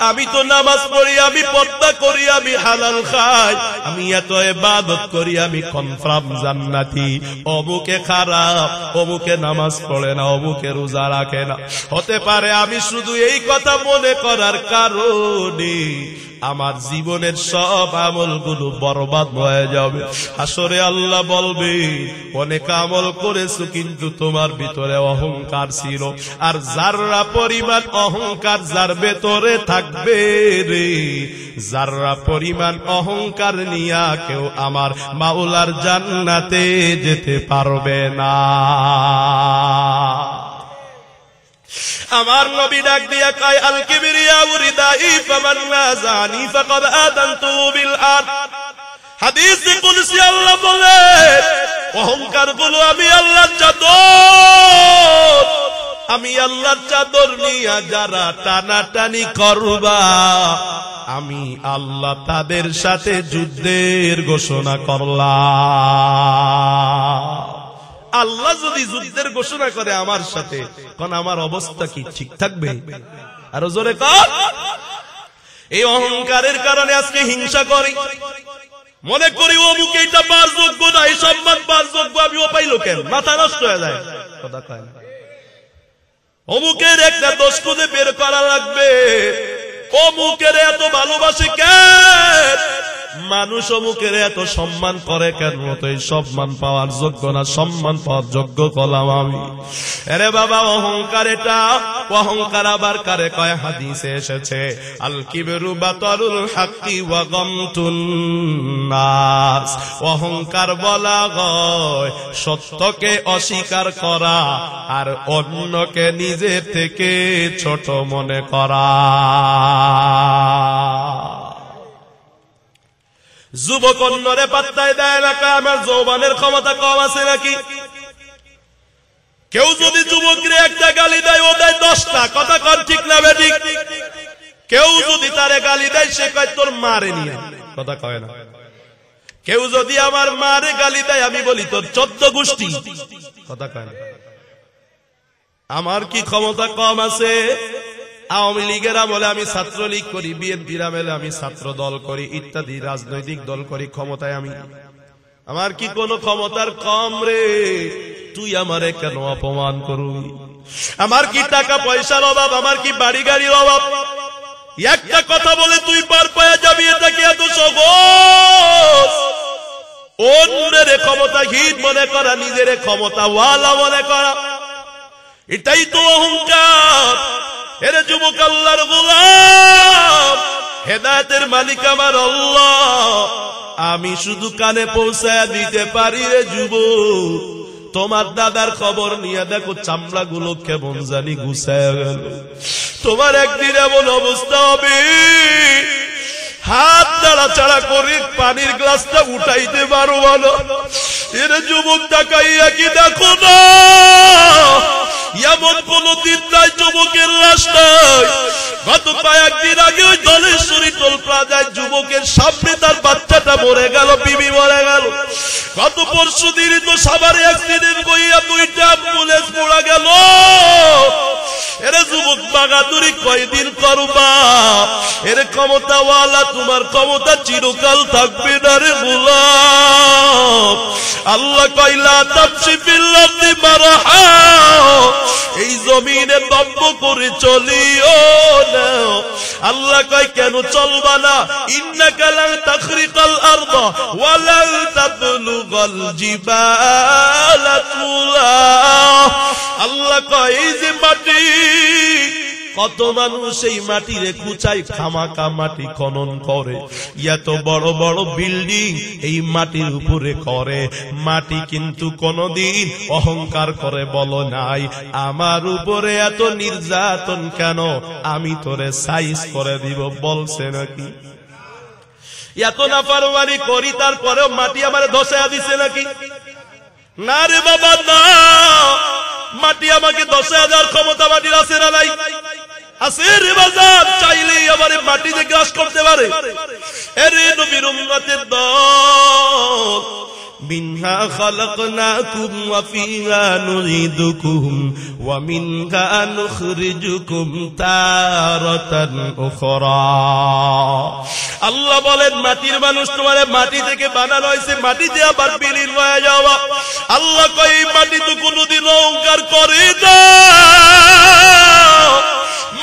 আমি তো নামাজ পড়ি, আমি পর্দা করি, আমি হালাল খাই, আমি এত ইবাদত করি, আমি কনফার্ম জান্নাতি। অমুকে খারাপ, অমুকে নামাজ পড়ে না, অমুকে রোজা রাখে না। হতে পারে আমি শুধু এই কথা মনে করার কারণে আমার জীবনের সব আমলগুলো বরবাদ হয়ে যাবে। হাসরে আল্লাহ বলবে, অনেক আমল করেছো কিন্তু তোমার ভিতরে অহংকার ছিল, আর যাররা পরিমাণ অহংকার যার ভেতরে থাকবে রে, যাররা পরিমাণ অহংকার নিয়া কেউ আমার মাওলার জান্নাতে যেতে পারবে না। আমার নবী ডাক দিয়া কয়, আল কিবরিয়া উরিদাই ফামান নাযানি ফাকাদ আযানতু বিল আরদ। হাদিসে কুদসি আল্লাহ বলে, অহংকার গুলো আমি আল্লাহর চাদর, আমি আল্লাহর চাদর নিয়া যারা টানাটানি করবা, আমি আল্লাহ তাদের সাথে যুদ্ধের ঘোষণা করলাম। আল্লাহ যদি যুদ্ধের ঘোষণা করে আমার সাথে, কোন আমার অবস্থা কি ঠিক থাকবে? আরো জোরে কর। এই অহংকারের কারণে আজকে হিংসা করি, মনে করি অমুক এইটা পাওয়ার যোগ্য না, এই সম্মান পাওয়ার যোগ্য, আমি ও পাইলো কেন, মাথা নষ্ট হয়ে যায়। কথা কয় না, অমুকের একটা দোষ খুঁজে বের করা লাগবে, অমুকের এত ভালোবাসে কেন, মানুষ অমুকের এত সম্মান করে কেন, তো এই সম্মান পাওয়ার যোগ্য না, সম্মান পাওয়ার যোগ্য কলাম আমি। আরে বাবা, অহংকার এটা, অহংকার আবার কারে কয়? হাদিসে এসেছে, আল কিবরু বাতারুল হাক্কি ওয়া গামতুন নাস। অহংকার বলা হয় সত্যকে অস্বীকার করা আর অন্যকে নিজের থেকে ছোট মনে করা। যুবক অন্যরে পাত্তাই দেয় না, আমার যৌবনের ক্ষমতা কম আছে নাকি? কেউ যদি যুবকরে একটা গালি দেয়, ও দেয় 10টা। কথা কর ঠিক না বেঠিক? কেউ যদি তারে গালি দেয়, সে কয় তোর মারে নিয়ে। কথা কয় না? কেউ যদি আমার মারে গালি দেয়, আমি বলি তোর 14 গোষ্ঠী। কথা কয় না? আমার কি ক্ষমতা কম আছে? আওয়ামী লীগের আমলে আমি ছাত্রলীগ করি, বিএনপির আমলে আমি ছাত্র দল করি, ইত্যাদি রাজনৈতিক দল করি, ক্ষমতায় আমি। আমার কি কোনো ক্ষমতার কম রে? তুই আমারে কেন অপমান করবি? আমার কি টাকা পয়সার অভাব? আমার কি বাড়ি গাড়ির অভাব? একটা কথা বলে তুই পার পায়া যাবি, এটা কি এত সহজ? অন্যের ক্ষমতাহীন মনে করা, নিজের ক্ষমতাওয়ালা মনে করা, এটাই তো অহংকার। এর যুবক, আল্লাহর গোলাম, হেদায়েতের মালিক আমার আল্লাহ, আমি শুধু কানে পৌঁছায় দিতে পারি রে যুবক। তোমার দাদার খবর নিয়ে দেখো, চামড়া গুলো কেমন জানি গুছায় গেল। তোমার একদিন এমন অবস্থা হবে, হাত নাড়াচাড়া করে পানির গ্লাসটা উঠাইতে পারবো না। এর যুবক, তাকাইয়া কি দেখো না? এমন কোন দিন নাই যুবকের লাশ নাই। গত কয়েকদিন আগে ওই দলেশ্বরী টোল প্লাজায় যুবকের সামনে তার বাচ্চাটা মরে গেল, বিবি মরে গেল। গত পরশু দিনই তো সাভারে অ্যাক্সিডেন্ট কইয়া 2টা অ্যাম্বুলেন্স পড়া গেল। এরে যুবক বাগাদুরি কয়দিন করবা? এর ক্ষমতাওয়ালা তোমার ক্ষমতা চিরকাল থাকবে না রে গোলাম। আল্লাহ কইলা তামশি ফিল আরদি মারহা, এই জমিনে দম্ভ করে চলিও না। আল্লাহ কয় কেন চলবা না? ইন্নাকা লা তাখরিকাল আরদা ওয়া লা তাবলুগাল জিবালা তুলা। আল্লাহ কয় এই যে মাটি, কত মানুষ এই মাটিরে কুচাই খামাকা মাটি খনন করে, এত বড় বড় বিল্ডিং এই মাটির উপরে করে। মাটি কিন্তু কোনদিন অহংকার করে বলো নাই আমার উপরে এত নির্যাতন কেন, আমি তোরে সাইজ করে দিব বলছে নাকি? এত নাফরমানি করি তারপরেও মাটি আমারে ধসায়া দিছে নাকি? না রে বাবা না, মাটি আমাকে ধসায়া দেওয়ার ক্ষমতা মাটির আছে না নাই? আছে রে বাজার, চাইলেই আমারে মাটিতে গ্রাস করতে পারে। এরে নবীর উম্মতের দল, মিনহা খালাকনাকুম ওয়া ফিহা নুঈদুকুম ওয়া মিনহা নুখরিজুকুম তারাতান উখরা। আল্লাহ বলেন মাটির মানুষ তোমারে মাটি থেকে বানানো হয়েছে, মাটিতে আবার বিলীন হয়ে যাওয়া। আল্লাহ কয় এই মাটি তো কোনোদিন অহংকার করে না।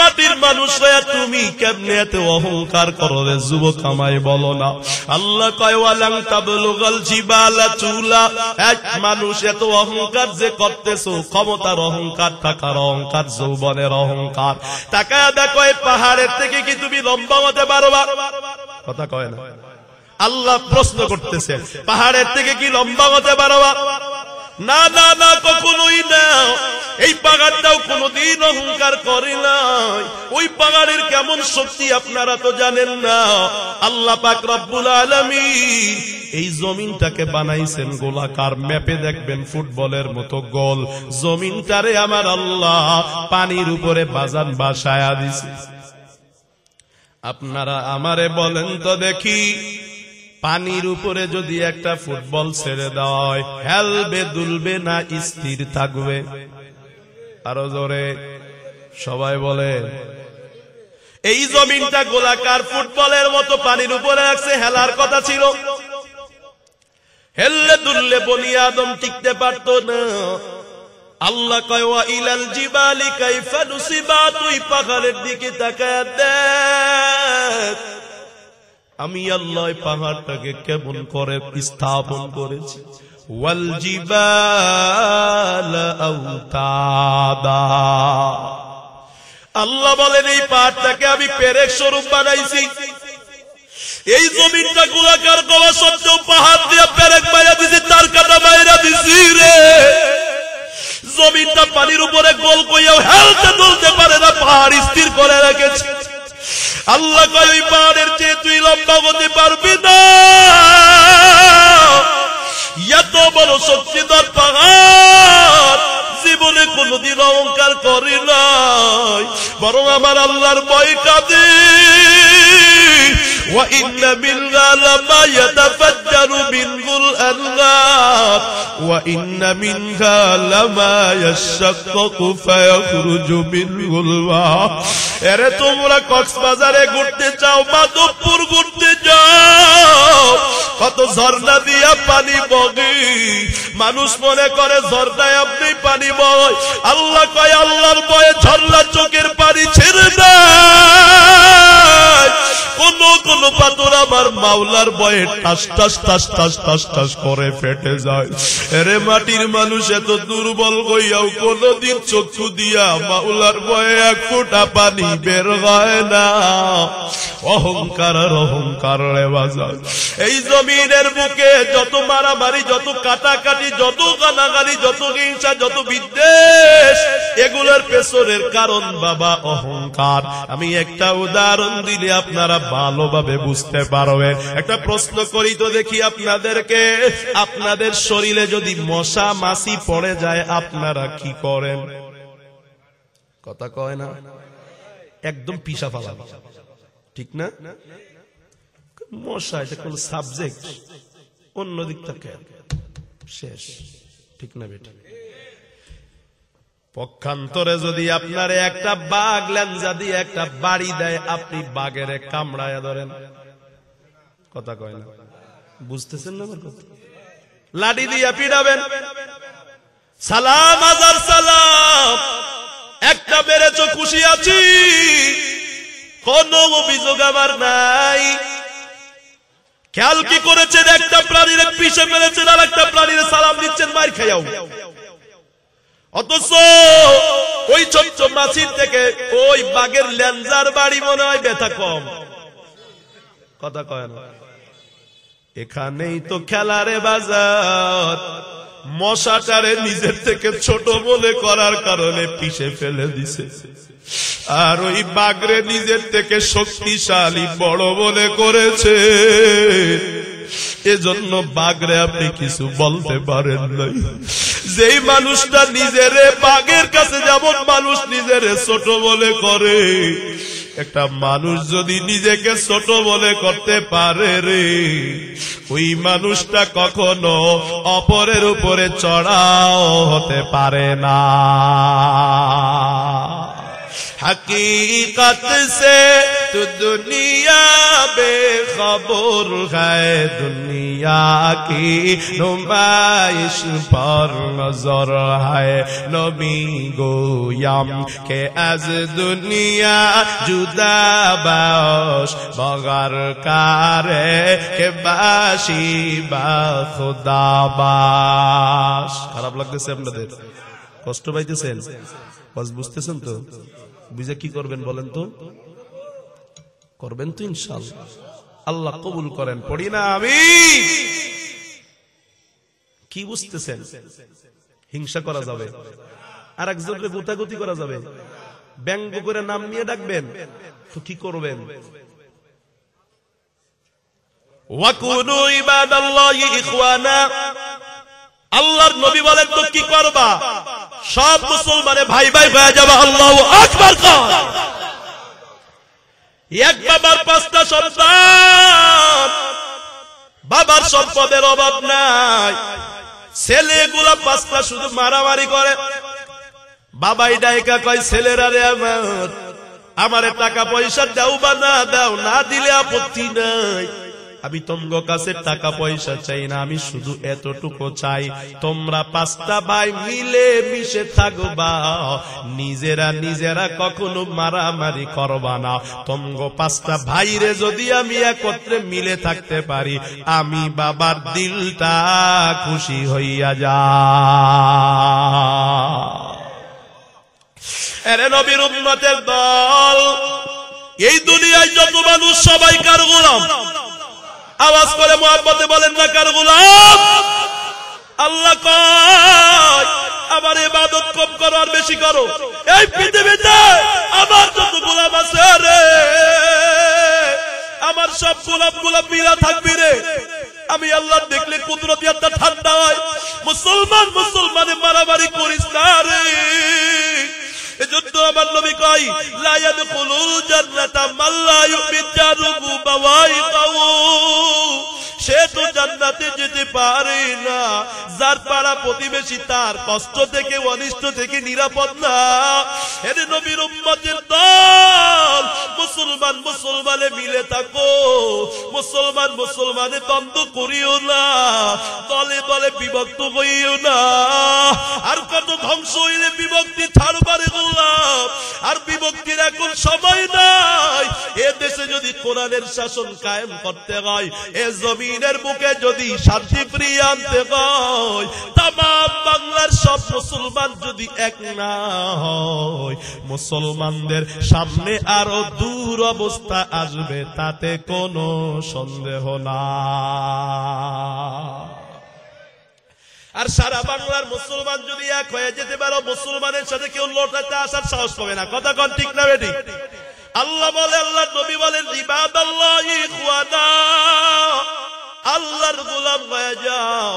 মাটির মানুষ হয়ে তুমি কেমনে এত অহংকার করো রে যুবক, আমায় বলো না। আল্লাহ কয় ওয়ালাং তাবলুগাল জিবালা তুলা, এক মানুষ এত অহংকার যে করতেছো, ক্ষমতার অহংকার, টাকার অহংকার, যৌবনের অহংকার, টাকা দেখো এই পাহাড়ের থেকে কি তুমি লম্বা হতে পারবা? কথা কয় না। আল্লাহ প্রশ্ন করতেছে পাহাড়ের থেকে কি লম্বা হতে পারবা? না না না, কখনোই না। এই পাহাড়টাও কোনদিন অহংকার করে নাই। ওই পাহাড়ের কেমন শক্তি আপনারা তো জানেন না। আল্লাহ পাক রব্বুল আলামিন এই জমিনটাকে বানাইছেন গোলাকার, ম্যাপে দেখবেন ফুটবলের মতো গোল। জমিনটারে আমার আল্লাহ পানির উপরে বাজান বাসায়া দিছে। আপনারা আমারে বলেন তো দেখি, পানির উপরে যদি একটা ফুটবল ছেড়ে দেওয়া হয়, হেলবে দুলবে না স্থির থাকবে? আরো জোরে সবাই বলে। এই জমিনটা গোলাকার ফুটবলের মতো পানির উপরে রাখছে, হেলার কথা ছিল। হেললে দুললে বনি আদম টিকতে পারত না। আল্লাহ কয় ওয়া ইলাল জিবালি কাইফা নুসিবাত, তুই পাহাড়ের দিকে তাকায় দেখ আমি আল্লাহ পাহাড়টাকে কেমন করে স্থাপন করেছি। ওয়াল জিবালা আওতাদা, আল্লাহ বলেন এই পাহাড়টাকে আমি পেরেক স্বরূপ বানাইছি। এই জমিনটা গোলাকার করা সত্ত্বেও পাহাড় দিয়ে পেরেক মাইরা দিছি, তার কাটা মাইরা দিছি রে। জমিনটা পানির উপরে গোল কইয়াও হেলতে দুলতে পারে না, পাহাড় স্থির করে রেখেছে। আল্লাহ কয় ওই পাহাড়ের চেয়ে তুই লম্বা হতে পারবি না। এত বড় শক্তিধর পাহাড় জীবনে কোনদিন অহংকার করে নাই, বরং আমার আল্লাহর ভয় কাঁদে। وَإِنَّ مِنْهَا لَمَا يَتَفَجَّرُ مِنْهُ الْأَنْهَارُ وَإِنَّ مِنْهَا لَمَا يَشَّقَّقُ فَيَخْرُجُ مِنْهُ الْمَاءُ। এরে তোমরা কক্সবাজারে ঘুরতে চাও, মাধবপুর ঘুরতে যাও, কত ঝর্ণা দিয়া পানি বগে। মানুষ মনে করে ঝর্ণায় আপনি পানি বয়। আল্লাহ কয় আল্লাহর ভয়ে ঝর্ণা চোখের পানি ছেড়ে দেয়। কোন পাথর আমার মাওলার ভয়ে টাস টাস টাস টাস টাস টাস করে ফেটে যায়। এরে মাটির মানুষ এত দুর্বল হইয়াও কোনদিন চক্ষু দিয়া মাওলার ভয়ে এক ফোঁটা পানি বের হয় না। অহংকার আর অহংকার রে বাজার। এই জমিনের বুকে যত মারামারি, যত কাটাকাটি, যত গালাগালি, যত হিংসা, যত বিদ্বেষ, এগুলোর পেছনের কারণ বাবা অহংকার। আমি একটা উদাহরণ দিলে আপনারা ভালোভাবে বুঝতে পারবেন। একটা প্রশ্ন করি তো দেখি আপনাদেরকে, আপনাদের শরীরে যদি মশা মাছি পড়ে যায় আপনারা কি করেন? কথা কয় না, একদম পিষা ফেলা, ঠিক না? মশা এটা কোন সাবজেক্ট, অন্যদিক থেকে শেষ, ঠিক না বেটা? পক্ষান্তরে যদি আপনারে একটা বাঘ ল্যাঞ্জা দিয়ে একটা বাড়ি দেয়, আপনি বাঘের কামড়ায়া ধরেন, কথা কয় না, বুঝতেছেন না আমার কথা? লাঠি দিয়ে পিটাবেন, সালাম হাজার সালাম, একটা বেড়েছ খুশি আছি, কোন অভিযোগ আমার নাই। খেয়াল কি করেছেন? একটা প্রাণীর পিছে ফেলেছেন, আর একটা প্রাণীর সালাম দিচ্ছেন মার খাইয়াও। অথচ ওই ছোট্ট মাছির থেকে ওই বাঘের ল্যাঞ্জার বাড়ি মনে হয় ব্যথা কম, কথা কয় না। এখানেই তো খেলারে বাজার। মশাটারে নিজের থেকে ছোট বলে করার কারণে পিছে ফেলে দিছে, আর ওই বাঘরে নিজের থেকে শক্তিশালী বড় বলে করেছে। এজন্য বাঘরে আপনি কিছু বলতে পারেন নাই। যেই মানুষটা নিজেরে বাঘের কাছে যেমন মানুষ নিজেরে ছোট বলে করে, একটা মানুষ যদি নিজেকে ছোট বলে করতে পারে রে, ওই মানুষটা কখনো অপরের উপরে চড়াও হতে পারে না। हकीकत से तो दुनिया बेखबर है, दुनिया की नुमाइश पर नजर है। नबी गोयम के आज दुनिया जुदा बाश बगर कारे के बाशी बा खुदा बाश। খারাপ লাগতেছে আপনাদের? কষ্ট পাইতেছেন? বুঝতেছেন তো? বুঝে কি করবেন বলেন তো? করবেন তো ইনশাআল্লাহ। আল্লাহ কবুল করেন, পড়ি না আমিন। কি বুঝতেছেন? হিংসা করা যাবে, আর একজনকে গুতাগুতি করা যাবে, ব্যঙ্গ করে নাম নিয়ে ডাকবেন, তো কি করবেন? ওয়াকুনু ইবাদাল্লাহি ইখওয়ানা, আল্লাহর নবী বলেন তো কি করবা? সব মুসলমানে ভাই ভাই হয়ে যাবে। আল্লাহু আকবার কর। এক বাবার 5টা সন্তান, বাবার সম্পদের অভাব নাই, ছেলেগুলা 5টা শুধু মারামারি করে। বাবাই ডাইকা কয়, ছেলেরা রে আমারে টাকা পয়সা দাও বা না দাও, না দিলে আপত্তি নাই, আমি তোমগো কাছে টাকা পয়সা চাই না, আমি শুধু এতটুকু চাই, তোমরা 5টা ভাই মিলে মিশে থাকবা, নিজেরা নিজেরা কখনো মারামারি করবা না। তোমগো 5টা ভাইরে যদি আমি একত্রে মিলে থাকতে পারি, আমি বাবার দিলটা খুশি হইয়া যা। এরে নবীর উম্মতের দল, এই দুনিয়ায় যত মানুষ সবাই কার গোলাম? আওয়াজ করে মুহাব্বতে বলেন না, কার গোলাম? আল্লাহ কয় আমার ইবাদত কম করো আর বেশি করো। এই পৃথিবীতে আমার যত গোলাম আছে রে, আমার সব গোলাম মিলা থাকবি রে। আমি আল্লাহ দেখলে কুদরতি একটা ঠান্ডা হয়। মুসলমানে মারামারি করিস না রে। এজন্য আমার নবী কয়, লা ইয়াদখুলুল জান্নাতা মান লা ইউমিন জারুহু বাওয়াইকাহু, সে তো জান্নাতে যেতে পারে না যার পাড়া প্রতিবেশী তার কষ্ট থেকে অনিষ্ট থেকে নিরাপদ না। এর নবীর উম্মতের দল, মুসলমানে মিলে থাকো, মুসলমানে দ্বন্দ্ব করিও না, দলে দলে বিভক্ত হইও না। আর কত ধ্বংস হইলে বিভক্তি ছাড়বারে গোলাম, আর বিভক্তির এখন সময় নাই। এ দেশে যদি কোরআনের শাসন কায়েম করতে হয়, এ জমিনের বুকে যদি শান্তি ফিরিয়ে আনতে হয়, তামাম বাংলার সব মুসলমান যদি এক না হয়, মুসলমানদের সামনে আরো দূর অবস্থা আসবে, তাতে কোনো সন্দেহ না। আর সারা বাংলার মুসলমান যদি এক হয়ে যেতে পারো, মুসলমানের সাথে কেউ লড়তে আসার সাহস পাবে না। কথা কোন ঠিক না বেটি? আল্লাহ বলে, আল্লাহ নবী বলেন, ইবাদাল্লাহি ইখওয়ানা, আল্লাহর গোলাম হয়ে যাও,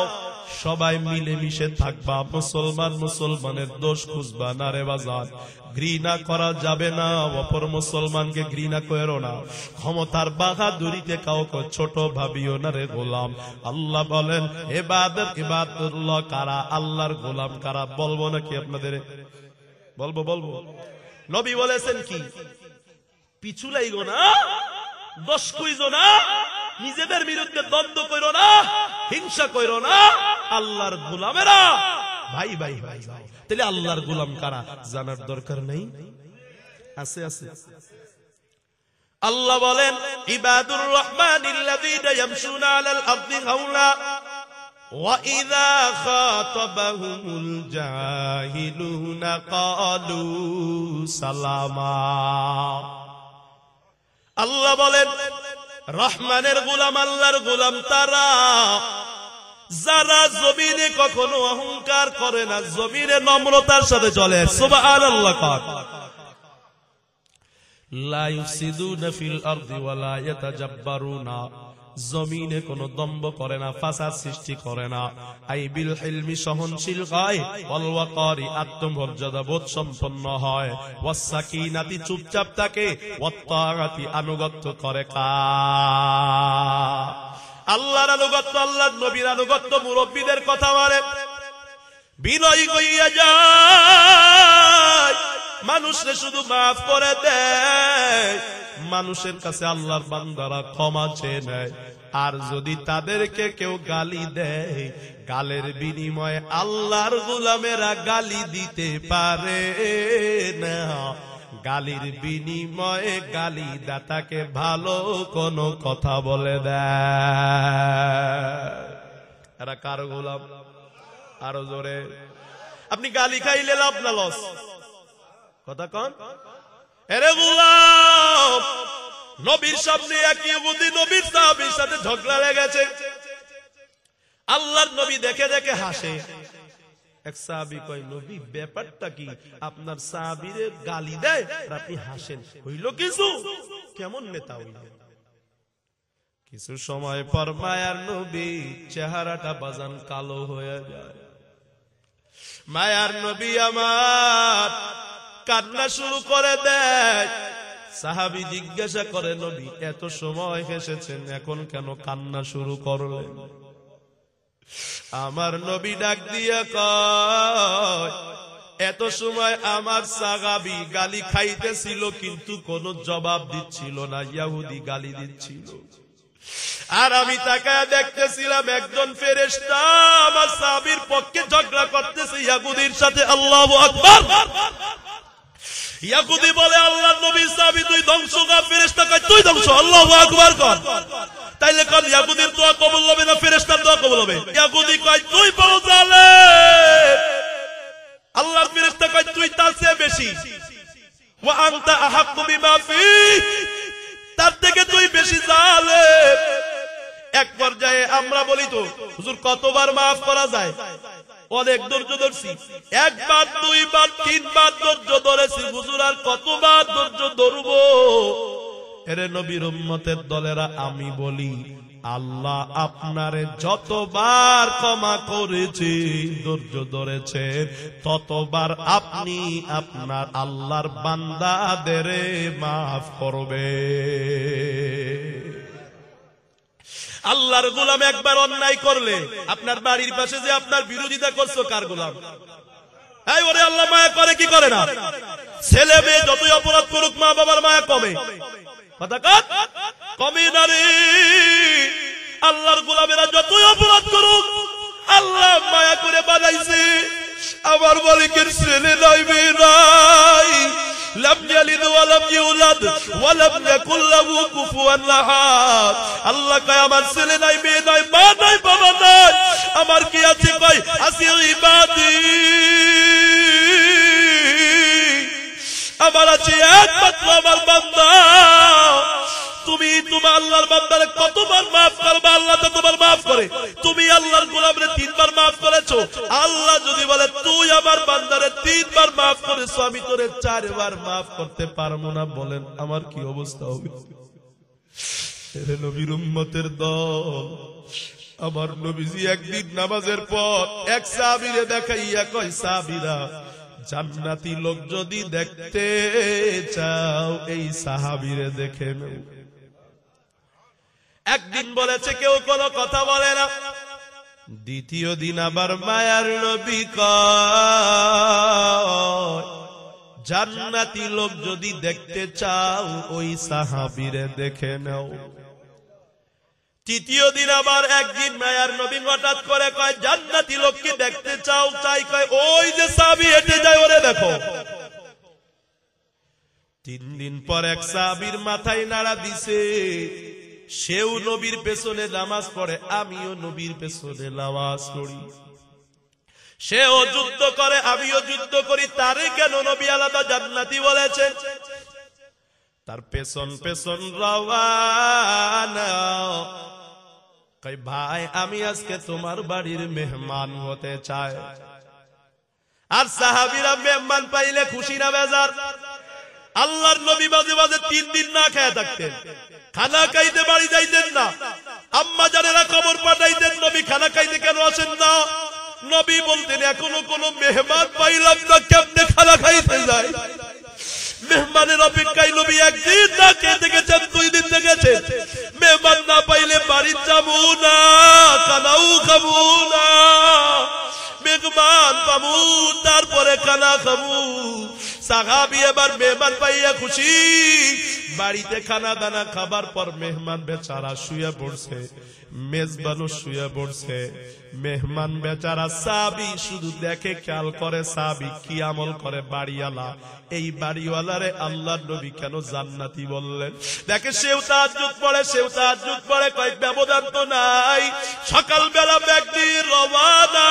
সবাই মিলে মিশে থাকবা, মুসলমানের দোষ খুঁজবা না রে বাজার। ঘৃণা করা যাবে না, অপর মুসলমানকে ঘৃণা করো না। ক্ষমতার বাহাদুরিতে কাউকে ছোট ভাবিও না রে গোলাম। আল্লাহ বলেন, ইবাদতুল্লাহ কারা, আল্লাহর গোলাম কারা? বলবো নাকি আপনাদের? বলবো বলবো নবী বলেছেন কি, পিছু লাইগো না, দোষ কইজো না, নিজেদের বিরুদ্ধে দ্বন্দ্ব কইরো না, হিংসা কইরো না। আল্লাহর গোলামেরা ভাই ভাই ভাই ভাই। তাহলে আল্লাহর গোলাম কারা জানার দরকার নেই? আছে আছে। আল্লাহ বলেন ইবাদুর রহমানিল্লাযীনা ইয়ামশুনা আলাল আরদি হাওলা ওয়া ইযা খাতাবাহুমুল জাহিলুনা ক্বালু সালামা। আল্লাহ বলেন রহমানের গোলাম, আল্লাহর গোলাম তারা যারা জমিনে কখনো অহংকার করে না, জমিনে নম্রতার সাথে চলে। সুবহানাল্লাহ। লা ইউফসিদুনা ফিল আরদি ওয়া লা ইয়াতাজাব্বারুনা, জমিনে কোনো দম্ভ করে না, ফাসাদ সৃষ্টি করে না। আই বিল হিলমি, সহনশীল হয়। ওয়াল ওয়াকারি, আত্মমর্যাদা বোধ সম্পন্ন হয়। ওয়াস সাকিনাতি, চুপচাপ থাকে। ওয়াত তাআতি, আনুগত্য করে। আল্লাহর আনুগত্য, আল্লাহর নবীর আনুগত্য, মুরব্বীদের কথা মানে বিনয় কইয়া যায়, মানুষরে শুধু মাফ করে দেয়। মানুষের কাছে আল্লাহর বান্দারা ক্ষমা চেয়ে নেয়। আর যদি তাদেরকে কেউ গালি দেয়, গালের বিনিময়ে আল্লাহর গোলামেরা গালি দিতে পারে না। গালির বিনিময়ে গালি দাতাকে ভালো কোনো কথা বলে দেয়। এরা কার গোলাম? আরো জোরে। আপনি গালি খাইলে লাভ না লস? কথা কন। এরে গোলাম, নবীর সামনে এক ইহুদি নবীর সাহাবীর সাথে ঝগড়া লেগেছে। আল্লাহর নবী দেখে দেখে হাসে। এক সাহাবী কয়, নবী ব্যাপারটা কি? আপনার সাহাবীরে গালি দেয় আর আপনি হাসেন, হইল কিছু? কেমন নেতা হইলেন? কিছু সময় পর মায়ার নবী চেহারাটা বাজান কালো হয়ে যায়। মায়ার নবী আমার কান্না শুরু করে দেয়। সাহাবী জিজ্ঞাসা করে, নবী এত সময় হেসেছেন, এখন কেন কান্না শুরু করলেন? আমার নবী ডাক দিয়া কয়, এত সময় আমার সাহাবী গালি খাইতেছিল কিন্তু কোনো জবাব দিচ্ছিল না, ইহুদি গালি দিচ্ছিল। আর আমি তাকায় দেখতেছিলাম একজন ফেরেশতা আমার সাহাবীর পক্ষে ঝগড়া করতেছে ইহুদির সাথে। আল্লাহু আকবার। ইহুদি বলে, আল্লাহর নবী সাহাবী তুই ধ্বংস, গা ফেরেশতা কয় তুই ধ্বংস। আল্লাহু আকবার কর। তাইলে কোন ইহুদির দোয়া কবুল হবে না ফেরেশতার দোয়া কবুল হবে? ইহুদি কয় তুই বড় জালেম। আল্লাহর ফেরেশতা কয় তুই তার চেয়ে বেশি। ওয়া আনতা আহাক্কু বিমা ফি, তার থেকে তুই বেশি জালেম। এক পর্যায়ে আমরা বলি, তো হুজুর কতবার মাফ করা যায়? অনেক ধৈর্য ধরছি, একবার দুইবার তিনবার ধৈর্য ধরেছি, হুজুর আর কতবার ধৈর্য ধরব? এরে নবীর উম্মতের দলেরা, আমি বলি আল্লাহ আপনারে যতবার ক্ষমা করেছে, ধৈর্য ধরেছে, ততবার আপনি আপনার আল্লাহর বান্দাদের মাফ করবে। আল্লাহর গোলাম একবার অন্যায় করলে, আপনার বাড়ির পাশে যে আপনার বিরোধিতা করছো, কার গোলাম? এই ওরে আল্লাহ মায়া করে কি করে না? ছেলে মেয়ে যতই অপরাধ করুক, মা বাবার মায়া কমে? কথা কমে না রে। আল্লাহর গোলামেরা যতই অপরাধ করুক, আল্লাহ মায়া করে বানাইছে। আমার মালিকের ছেলে নাই, মেয়ে নাই, লাম ইয়ালিদ ওয়া লাম ইউলাদ ওয়া লাম ইয়াকুল লাহু কুফুয়ান আহাদ। আল্লাহ কয় আমার ছেলে নাই, মেয়ে নাই, মা নাই, বাবা নাই, আমার কি আছে? কয় আসি ইবাদি, আমার আছে একমাত্র আমার বান্দা। তুমি তোমার আল্লাহর বান্দারে কতবার মাফ করবে? আল্লাহ তো তোমার মাফ করে। তুমি আল্লাহর গোলামরে তিনবার মাফ করেছো। আল্লাহ যদি বলে তুই আমার বান্দারে তিনবার মাফ করেছো, আমি তোরে চারবার মাফ করতে পারবো না, বলেন আমার কি অবস্থা হবে? এরে নবীর উম্মতের দল, আমার নবীজি একদিন নামাজের পর এক সাহাবীরে দেখাইয়া কয়, সাহাবীরা জান্নাতি লোক যদি দেখতে চাও, এই সাহাবীরে দেখে নাও। একদিন বলেছে, কেউ কোনো কথা বলে না। দ্বিতীয় দিন আবার মায়ার নবী কয়, জান্নাতি লোক যদি দেখতে চাও ওই সাহাবীরে দেখে নাও। তৃতীয় দিন আবার একদিন মায়ার নবী হঠাৎ করে কয়, জান্নাতি লোককে দেখতে চাও? চাই। কয়, ওই যে সাহাবী হেঁটে যায় ওরে দেখো। 3 দিন পর এক সাহাবীর মাথায় নাড়া দিছে, সেও নবীর পেছনে নামাজ পড়ে, আমিও নবীর পেছনে নামাজ পড়ি। সেও যুদ্ধ করে, আমিও যুদ্ধ করি, তারে কেন নবী আলাদা জান্নাতি বলেছে? তার পেছন পেছন রওয়ানা। কই, ভাই আমি আজকে তোমার বাড়ির মেহমান হতে চাই। আর সাহাবীরা মেহমান পাইলে খুশি না বেজার? আল্লাহর নবী মাঝে মাঝে 3 দিন না খেয়ে থাকতেন, খানা খাইতে বাড়ি যাইতেন না। আম্মা জানেরা খবর পাঠাইতেন, নবী খানা খাইতে কেন আসেন না? নবী বলতেন, এখনো কোন মেহমান পাইলাম না, কেমনে খানা খাইতে যায়? মেহমানের অপেক্ষায় নবী একদিন না খেয়ে থেকেছেন, 2 দিন থেকেছেন। মেহমান না পাইলে বাড়ি যাবো না, খানাও খাবো না। মেহমান পাবো, তারপরে খানা খাবো। সাহাবী এবার মেহমান পাইয়া খুশি, বাড়িতে খানা দানা খাবার পর মেহমান বেচারা শুয়ে পড়ছে, মেজবানও শুয়ে পড়ছে। মেহমান বেচারা সাহাবী শুধু দেখে, খেয়াল করে সাহাবী কি আমল করে। বাড়িওয়ালা, এই বাড়িওয়ালারে আল্লাহর নবী কেন জান্নাতি বললেন? দেখে সেও তাহাজ্জুদ পড়ে, সেও তাহাজ্জুদ পড়ে। কয়েক ব্যবধান তো নাই। সকালবেলা ব্যক্তি রওয়ানা,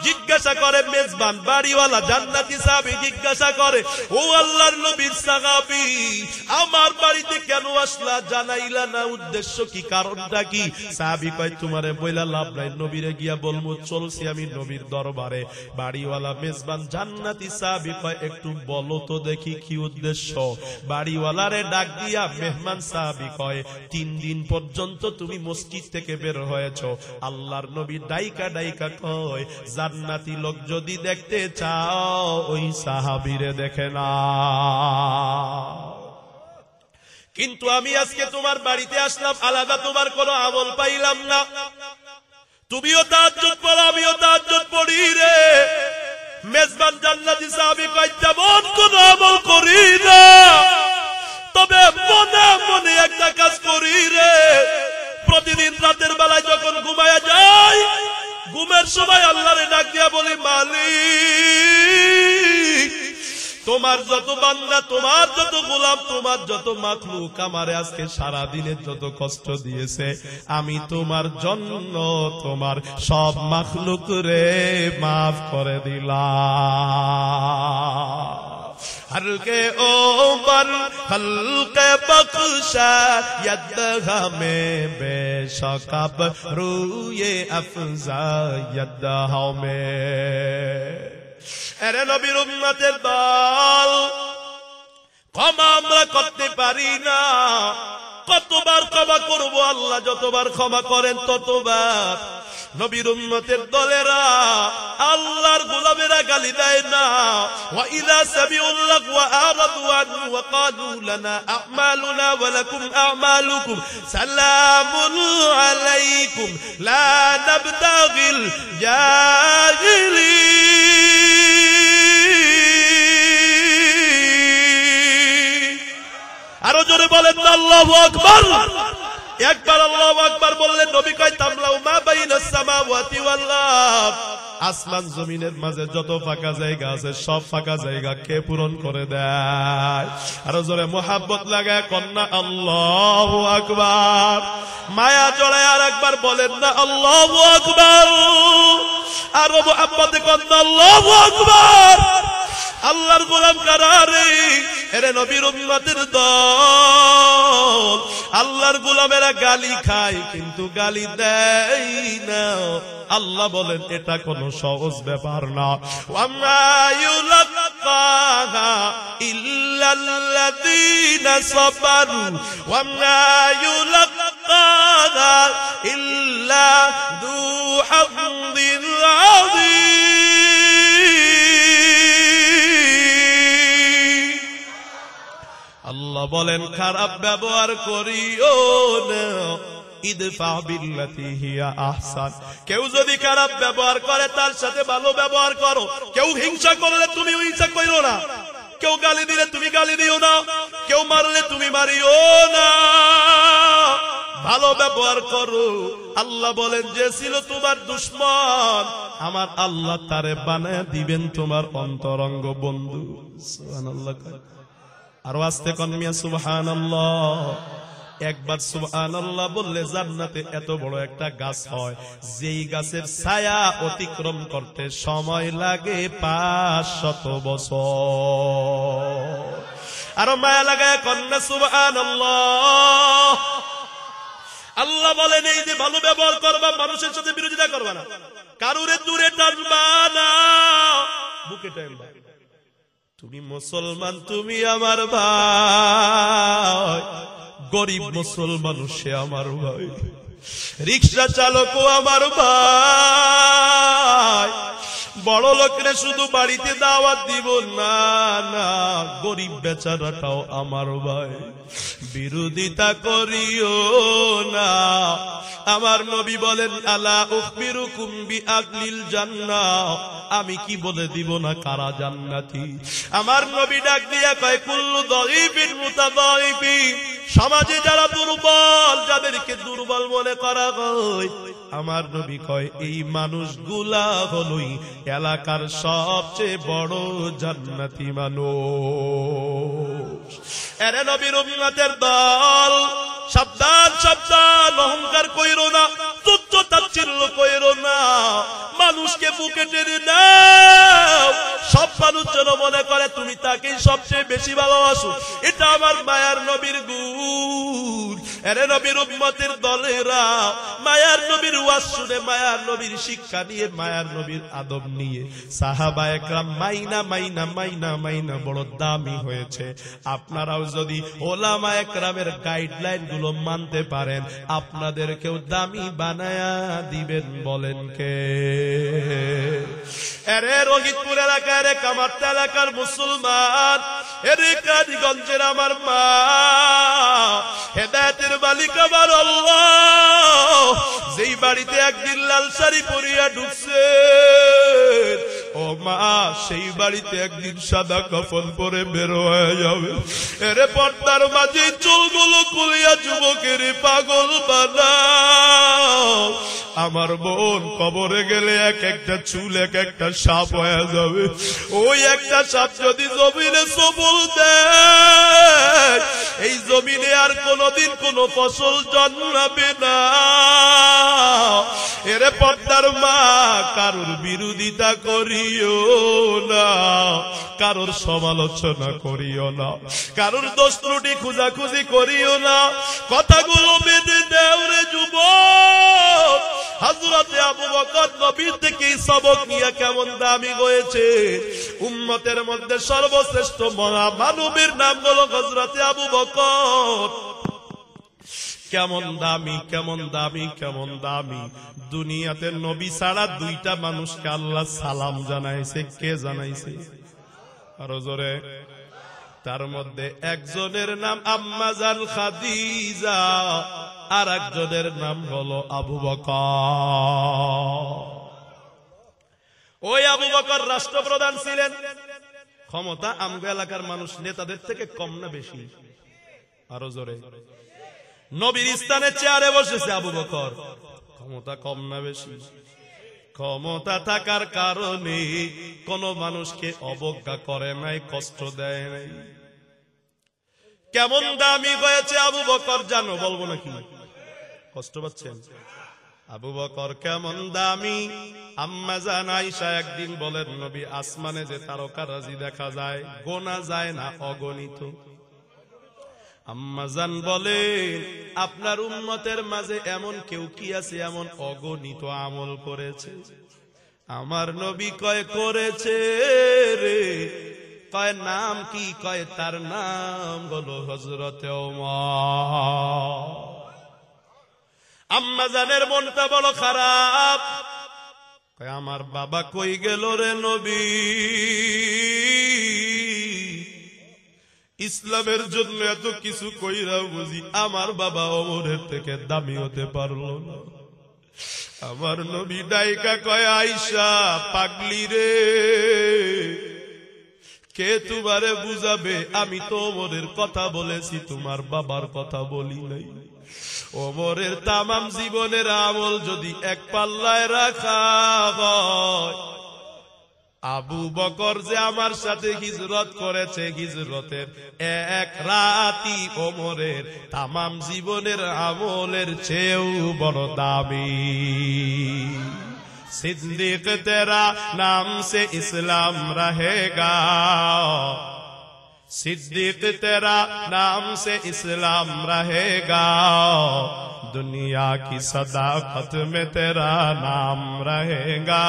জিজ্ঞাসা করে মেজবান, বাড়িওয়ালা জান্নাতি সাহাবী জিজ্ঞাসা করে, ও আল্লাহর নবীর সাহাবী, আমার বাড়িতে কেন আসলা? জানাইলা না, উদ্দেশ্য কি, কারণটা কি? সাহাবী কয়, তোমারে বইলা লাভ নাই, নবীরে গিয়া বলমু চলছি আমি নবীর দরবারে। বাড়িওয়ালা মেজবান জান্নাতি সাহাবী কয়, একটু বলো তো দেখি কি উদ্দেশ্য? বাড়িওয়ালারে ডাক দিয়া মেহমান সাহাবী কয়, 3 দিন পর্যন্ত তুমি মসজিদ থেকে বের হয়েছ। আল্লাহর নবী ডাইকা ডাইকা কয়, জান্নাতি লোক যদি দেখতে চাও ওই সাহাবীরে দেখে না। কিন্তু আমি আজকে তোমার বাড়িতে আসলাম, আলাদা তোমার কোনো আমল পাইলাম না। তুমিও তাহাজ্জুদ পড়ো, আমিও তাহাজ্জুদ পড়ি রে। মেজবান জান্নাতি সাহাবী কয়, তেমন কোন আমল করি না, তবে মনে মনে একটা কাজ করি রে। প্রতিদিন রাতের বেলায় যখন ঘুমায়া যায়, ঘুমের সময় আল্লাহরে ডাক দিয়া বলি, মালিক, তোমার যত বান্দা, তোমার যত গোলাম, তোমার যত মাখলুক আমারে আজকে সারা দিনের যত কষ্ট দিয়েছে, আমি তোমার জন্য তোমার সব মাখলুক রে মাফ করে দিলাম। हल्के ओमर हल्के बख्शा यद्गा में बेशकब रूये अफजा यद्हा में। এরে নবীর উম্মতের দল, ক্ষমা আমরা করতে পারি না। কতবার ক্ষমা করব? আল্লাহ যতবার ক্ষমা করেন ততবার। নবীর উম্মতের দলেরা, আল্লাহর গোলামেরা গালি দেয় না। ওয়া ইযা সামিউল লাগওয়া আরাদু আনহু ওয়া ক্বালু লানা আ'মালুনা ওয়া লাকুম আ'মালুকুম সালামুন আলাইকুম লা নাবতাগিল জাহিলিন। আরো জোরে বলেন না আল্লাহু আকবার। একবার আল্লাহু আকবার বললেন, নবী কয়, তামলাউ মা বাইনাস সামাওয়াতি ওয়াল আরদ। আসমান জমিনের মাঝে যত ফাঁকা জায়গা আছে সব ফাঁকা জায়গা কে পূরণ করে দেয়? আরো জোরে মোহাব্বত লাগায় কন্যা আল্লাহু আকবার। মায়া জড়ায় আর একবার বলেন না আল্লাহু আকবার। আর মোহাব্বতে কন্যা আল্লাহু আকবার। আল্লাহর গোলাম কারা রে? এরে নবীর উম্মতের দল। আল্লাহর গোলামেরা গালি খায় কিন্তু গালি দেয় না। আল্লাহ বলেন এটা কোনো সহজ ব্যাপার না। ওয়ামা ইউলাক্কাহা ইল্লাল্লাযীনা সাবারু ওয়ামা ইউলাক্কাহা ইল্লা যু হাযযিন আযীম। আল্লাহ বলেন খারাপ ব্যবহার করিও না, ইদফা বিল্লাতি হিয়া আহসান। কেউ যদি খারাপ ব্যবহার করে তার সাথে ভালো ব্যবহার করো। কেউ হিংসা করলে তুমি হিংসা করো না। কেউ গালি দিলে তুমি গালি দিও না। কেউ মারলে তুমি মারিও না। ভালো ব্যবহার করো। আল্লাহ বলেন যে ছিল তোমার দুশমন, আমার আল্লাহ তারে বানায় দিবেন তোমার অন্তরঙ্গ বন্ধু। সুবহানাল্লাহ। আরো আস্তে কোন মিয়া সুবহানাল্লাহ। একবার সুবহানাল্লাহ বললে জান্নাতে এত বড় একটা গাছ হয়, যেই গাছের ছায়া অতিক্রম করতে সময় লাগে 500 বছর। আরো মায়া লাগায় কন্যা সুবহানাল্লাহ। আল্লাহ বলেন এই যে ভালো ব্যবহার করবা, মানুষের সাথে বিরোধিতা করবা না, কারুরে দূরে টানবা না, বুকে টানবা। তুমি মুসলমান, তুমি আমার ভাই। গরিব মুসলমান সে আমার ভাই। রিক্সা চালকও আমার ভাই। বড় লোকরে শুধু বাড়িতে দাওয়াত দিব না, না, গরিব বেচারাটাও আমার ভাই। বিরোধিতা করিও না। আমার নবী বলেন আলা উখবিরুকুম বিআগলিল জান্নাহ, আমি কি বলে দিব না কারা জান্নাতি। আমার নবী ডাক দিয়া কয় কুল্লু দাঈফিন মুতাদাঈফিন, সমাজে যারা দুর্বল, যাদেরকে দুর্বল মনে করা হয়, আমার নবী কয় এই মানুষগুলা হলোই এলাকার সবচেয়ে বড় জান্নাতি মানুষ। এরে নবীর উম্মতের দল, সাবধান সাবধান, অহংকার কইরো না, তুচ্ছ তাচ্ছিল্য কইরো না, মানুষকে বুকে টেনে নাও। সব মানুষ যেন মনে করে তুমি তাকেই সবচেয়ে বেশি ভালোবাসো। এটা আমার মায়ার নবীর গুণ। এরে নবীর উম্মতের দলেরা মায়ার নবীর ওয়াজ শুনে, মায়ার নবীর শিক্ষা নিয়ে, মায়ার নবীর আদব নিয়ে সাহাবায়ে কেরাম মাইনা মাইনা মাইনা মাইনা বড় দামি হয়েছে। আপনারাও যদি ওলামায়ে কেরামের গাইডলাইন গুলো মানতে পারেন, আপনাদেরকেও দামি বানায়া দিবেন। বলেন কে? এরে রোহিতপুর এলাকার, কামারটা এলাকার মুসলমান, এরে কাদিগঞ্জের আমার মা, হেদায়েতের মালিক আমার আল্লাহ, যেই বাড়িতে একদিন লাল শাড়ি পরিয়া ঢুকছে, ও মা, সেই বাড়িতে একদিন সাদা কাফন পরে বের হয়ে যাবে। এরে পর্দার মাঝে চুলগুলো খুলিয়া যুবকের পাগল বানাও। আমার বোন কবরে গেলে এক একটা চুল এক একটা সাপ হয়ে যাবে। ওই একটা সাপ যদি জমিনে সবল দেয়, এই জমিনে আর কোনদিন কোন ফসল জন্মাবে না। এরে পর্দার মা, কারোর বিরোধিতা করিও না, কারোর সমালোচনা করিও না, কারোর দোষ ত্রুটি খোঁজাখুঁজি করিও না। কথাগুলো বেঁধে দেও রে যুবক। হযরতে আবু বকর নবীর থেকে সবক নিয়ে কেমন দামি হয়েছে। উম্মতের মধ্যে সর্বশ্রেষ্ঠ মানবের নাম হলো হযরতে আবু বকর। কেমন দামি, কেমন দামি, কেমন দামি। দুনিয়াতে নবী ছাড়া দুইটা মানুষকে আল্লাহ সালাম জানাইছে। কে জানাইছে? আরো জোরে। তার মধ্যে একজনের নাম আম্মা জান খাদিজা, আর একজনের নাম হলো আবু বকর। ওই আবু বকর রাষ্ট্রপ্রধান ছিলেন। ক্ষমতা আমগো এলাকার মানুষ নেতাদের থেকে কম না বেশি? আরো জোরে। নবীর স্থানে চেয়ারে বসেছে আবু বকর। ক্ষমতা কম না বেশি? ক্ষমতা থাকার কারণে কোন মানুষকে অবজ্ঞা করে নাই, কষ্ট দেয় নাই। কেমন দামি হয়েছে আবু বকর জানো? বলবো নাকি? কষ্ট পাচ্ছেন? আবু বকর কেমন দামি। আম্মা জান আয়েশা একদিন বলেন, নবী আসমানে যে তারকারাজি দেখা যায়, গোনা যায় না, অগণিত। আম্মা জান বলে, আপনার উম্মতের মাঝে এমন কেউ কি আছে এমন অগণিত আমল করেছে? আমার নবী কয় করেছে রে। কয় নাম কি? কয় তার নাম হলো হযরতে ওমর। আম্মা জানের মনটা বড় খারাপ। কয় আমার বাবা কই গেল রে নবী? ইসলামের জন্য এত কিছু কইরাও বুঝি আমার বাবা ওমরের থেকে দামি হতে পারলো না। আমার নবী ডাইকা কয়, আয়েশা পাগলি রে, কে তোমারে বুঝাবে? আমি তো ওমরের কথা বলেছি, তোমার বাবার কথা বলি নাই। ওমরের তামাম জীবনের আমল যদি এক পাল্লায় রাখা হয়, আবু বকর যে আমার সাথে হিজরত করেছে, হিজরতের এক রাতই ওমরের তামাম জীবনের আমলের চেয়েও বড় দামি। सिद्दीक तेरा नाम से इस्लाम रहेगा, सिद्दीक तेरा नाम से इस्लाम रहेगा, दुनिया की सदाकत में तेरा नाम रहेगा,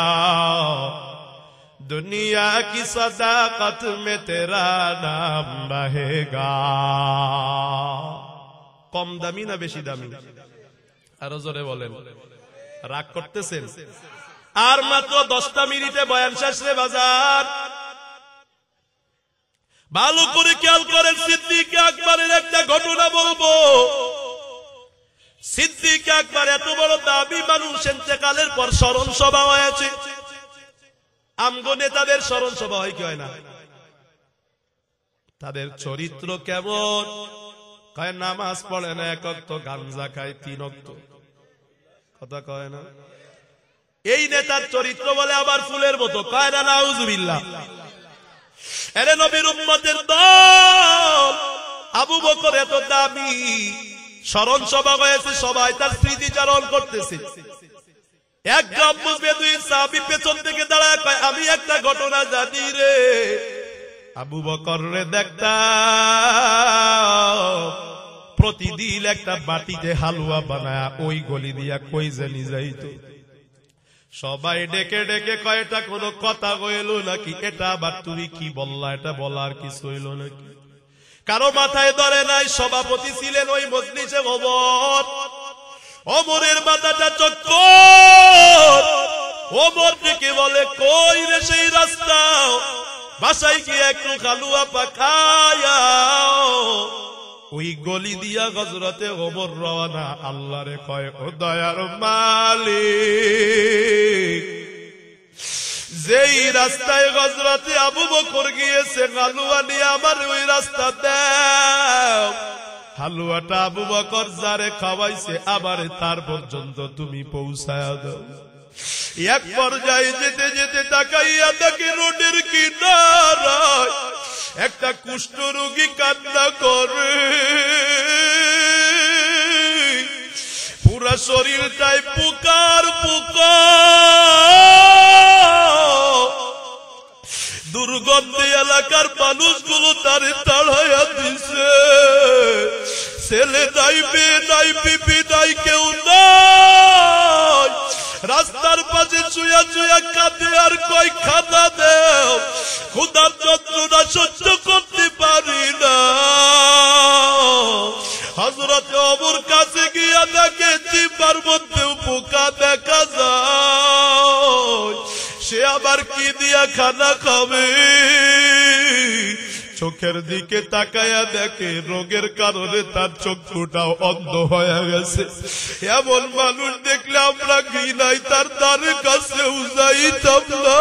दुनिया की सदाकत में तेरा नाम रहेगा। कम दामी ना बेशी दामी? आरो जोरे बोलेन, राग करतेছেন? আর মাত্র 10টা মিনিটে বয়ান শেষ রে বাজার। ভালো করে খেয়াল করেন, সিদ্দিক আকবরের একটা ঘটনা বলবো। সিদ্দিক আকবর এত বড় দাবি মানুষ, ইন্তেকালের পর স্মরণ সভা হয়েছে। আমগো নেতাদের স্মরণ সভা হয় কি হয় না? তাদের চরিত্র কেমন? কয় নামাজ পড়ে না, এক ওয়াক্ত গাঞ্জা খায় 3 ওয়াক্ত, কথা কয় না। এই নেতার চরিত্র বলে আবার ফুলের মতো, কয় না নাউজুবিল্লাহ। এরে নবীর উম্মতের দল, আবু বকর এত দামি, স্মরণ সভা হয়েছে, সবাই তার স্মৃতিচারণ করতেছে। এক গম্বুজ বেদুইন সাহাবী পেছন থেকে দাঁড়ায় কয়, আমি একটা ঘটনা জানি রে। আবু বকর রে দেখতাম প্রতিদিন একটা বাটিতে হালুয়া বানায়া ওই গলি দিয়া কই জানি যাইতো। সবাই ডেকে ডেকে কয়টা কোনো কথা কইল নাকি? এটা আবার তুমি কি বললা? এটা বলার কিছু হইল নাকি? কারো মাথায় ধরে নাই। সভাপতি ছিলেন ওই মজলিসে ওমর। ওমরের মাথাটা চক্কর। ওমর ডেকে বলে, কই রে সেই রাস্তা? বাসায় গিয়ে একটু খালুয়া পাকায়া ওই গলি দিয়া হযরতে ওমর রওনা। আল্লাহরে কয়, ও দয়ার মালিক, যেই রাস্তায় হযরতে আবু বকর গিয়েছে হালুয়া নিয়ে আমার ওই রাস্তা দাও। হালুয়াটা আবু বকর যারে খাওয়াইছে আবার তার পর্যন্ত তুমি পৌঁছায়া দাও। এক পর্যায়ে যেতে যেতে তাকাইয়া দেখে রোডের কিনারায় একটা কুষ্ঠ রোগী কান্না করে, পুরা শরীরটাই পুকার পুকার, দুর্গন্ধে এলাকার মানুষগুলো তারে তাড়াইয়া দিছে। ছেলে নাই, মেয়ে নাই, বিবি নাই, কেউ নাই। রাস্তার পাশে চুয়া চুয়া কাঁদে আর কয়, খানা দেও, ক্ষুধার যন্ত্রণা সহ্য করতে পারি না। হযরতে ওমর কাছে গিয়া দেখে জিহ্বার মধ্যেও পোকা দেখা যায়। সে আবার কি দিয়া খানা খাবে? চোখের দিকে তাকায়া দেখে রোগের কারণে তার চক্ষুটাও অন্ধ হয়ে গেছে। এমন মানুষ দেখলে আমরা ঘৃণাই তার দ্বারের কাছেও যাইতাম না।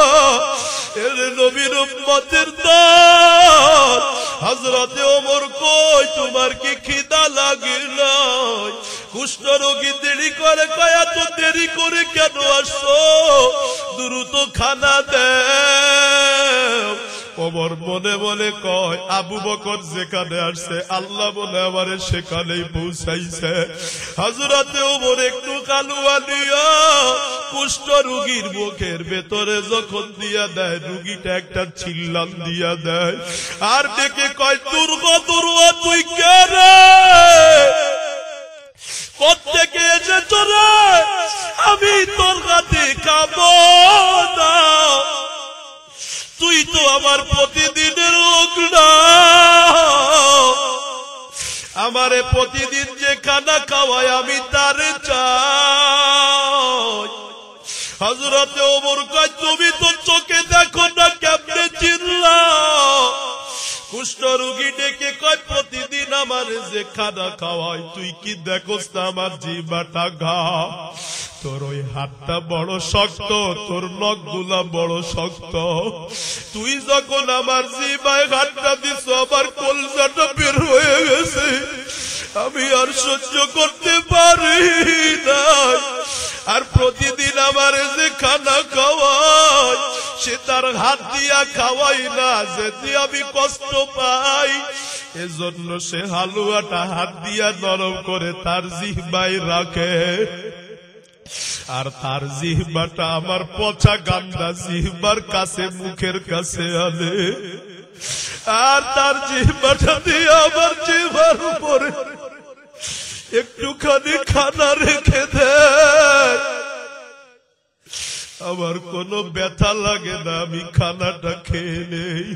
এর নবীর উম্মতের দল, হযরতে ওমর কই, তোমার কি খিদা লাগে নাই? কুষ্ঠ রোগী দেরি করে কয়, এত দেরি করে কেন আসছো? দ্রুত খানা দেও। ওমর মনে মনে কয়, আবু বকর যেখানে আসছে আল্লাহ মনে আমারে সেখানেই পৌঁছাইছে। হযরতে ওমর একটু কালুয়া নিয়া কুষ্ঠ রোগীর মুখের ভেতরে যখন দিয়া দেয়, রোগীটা একটা চিল্লান দিয়া দেয় আর ডেকে কয়, দুর্গ দুর্গ, তুই কে রে? কোত্থেকে এসেছ রে? আমি তোর হাতে খাবো না, তুই তো আমার প্রতিদিনের লোক না। আমারে প্রতিদিন যে খানা খাওয়ায় আমি তারে চাই। হযরতে ওমর কয়, তুমি তো চোখে দেখো না, কেমনে চিল্লা? কুষ্ঠ রোগী ডেকে কয়, যে খানা খাওয়াই, তুই কি দেখোস না আমার জিহ্বাটা ঘা? তোর ওই হাতটা বড় শক্ত, তোর নখগুলা বড় শক্ত। তুই যখন আমার জিহ্বায় হাতটা দিস, আমার কলজাটা বের হয়ে গেছে, আমি আর সহ্য করতে পারি না। আর প্রতিদিন আমার যে খানা খাওয়াই, সে তার হাত দিয়া খাওয়াই না, যেতে আমি কষ্ট পাই। এজন্য সে হালুয়াটা হাত দিয়া নরম করে তার জিহ্বায় রাখে, আর তার জিহ্বাটা আমার পচা গান্দা জিহ্বার কাছে, মুখের কাছে আনে, আর তার জিহ্বাটা দিয়ে আমার জিহ্বার উপরে একটুখানি খানা রেখে দেয়। আমার কোনো ব্যথা লাগে না, আমি খানাটা খেয়ে নেই।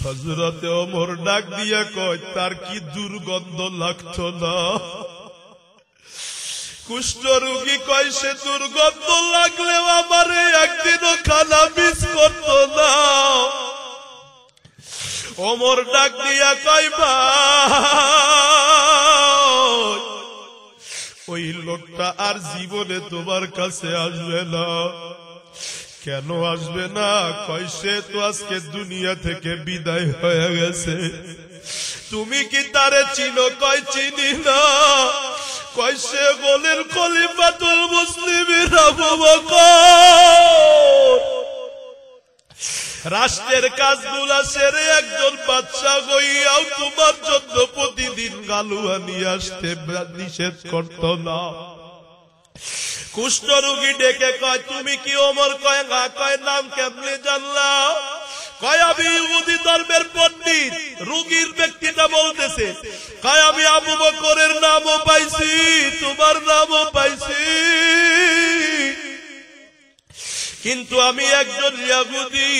হযরতে ওমর ডাক দিয়া কয়, তার কি দুর্গন্ধ লাগতো না? কুষ্ঠ রোগী কয়, সে দুর্গন্ধ লাগলেও আমারে একদিনও খানা মিস করতো না। ওমর ডাক দিয়া কয়, ভাই, ওই লোকটা আর জীবনে তোমার কাছে আসবে না। কেন আসবে না? কয়, সে তো আজকে দুনিয়া থেকে বিদায় হয়ে গেছে। তুমি কি তারে চিনো? কয়, চিনি না। কয়, সে বলেন খলিফাতুল মুসলিমিন আবু বকর। রাষ্ট্রের কাজগুলা সেরে একজন বাদশা হইয়াও তোমার জন্য প্রতিদিন গালুয়া নিয়ে আসতে নিষেধ করত না। কুষ্ঠ রোগী ডেকে কয়, তুমি কি ওমর? কয়, না। কয়, নাম কেমনে জানলা? কয়, আমি ইহুদি ধর্মের পণ্ডিত। রোগীর ব্যক্তিটা বলতেছে, কয়, আমি আবু বকরের নামও পাইছি, তোমার নামও পাইছি, কিন্তু আমি একজন ইহুদি।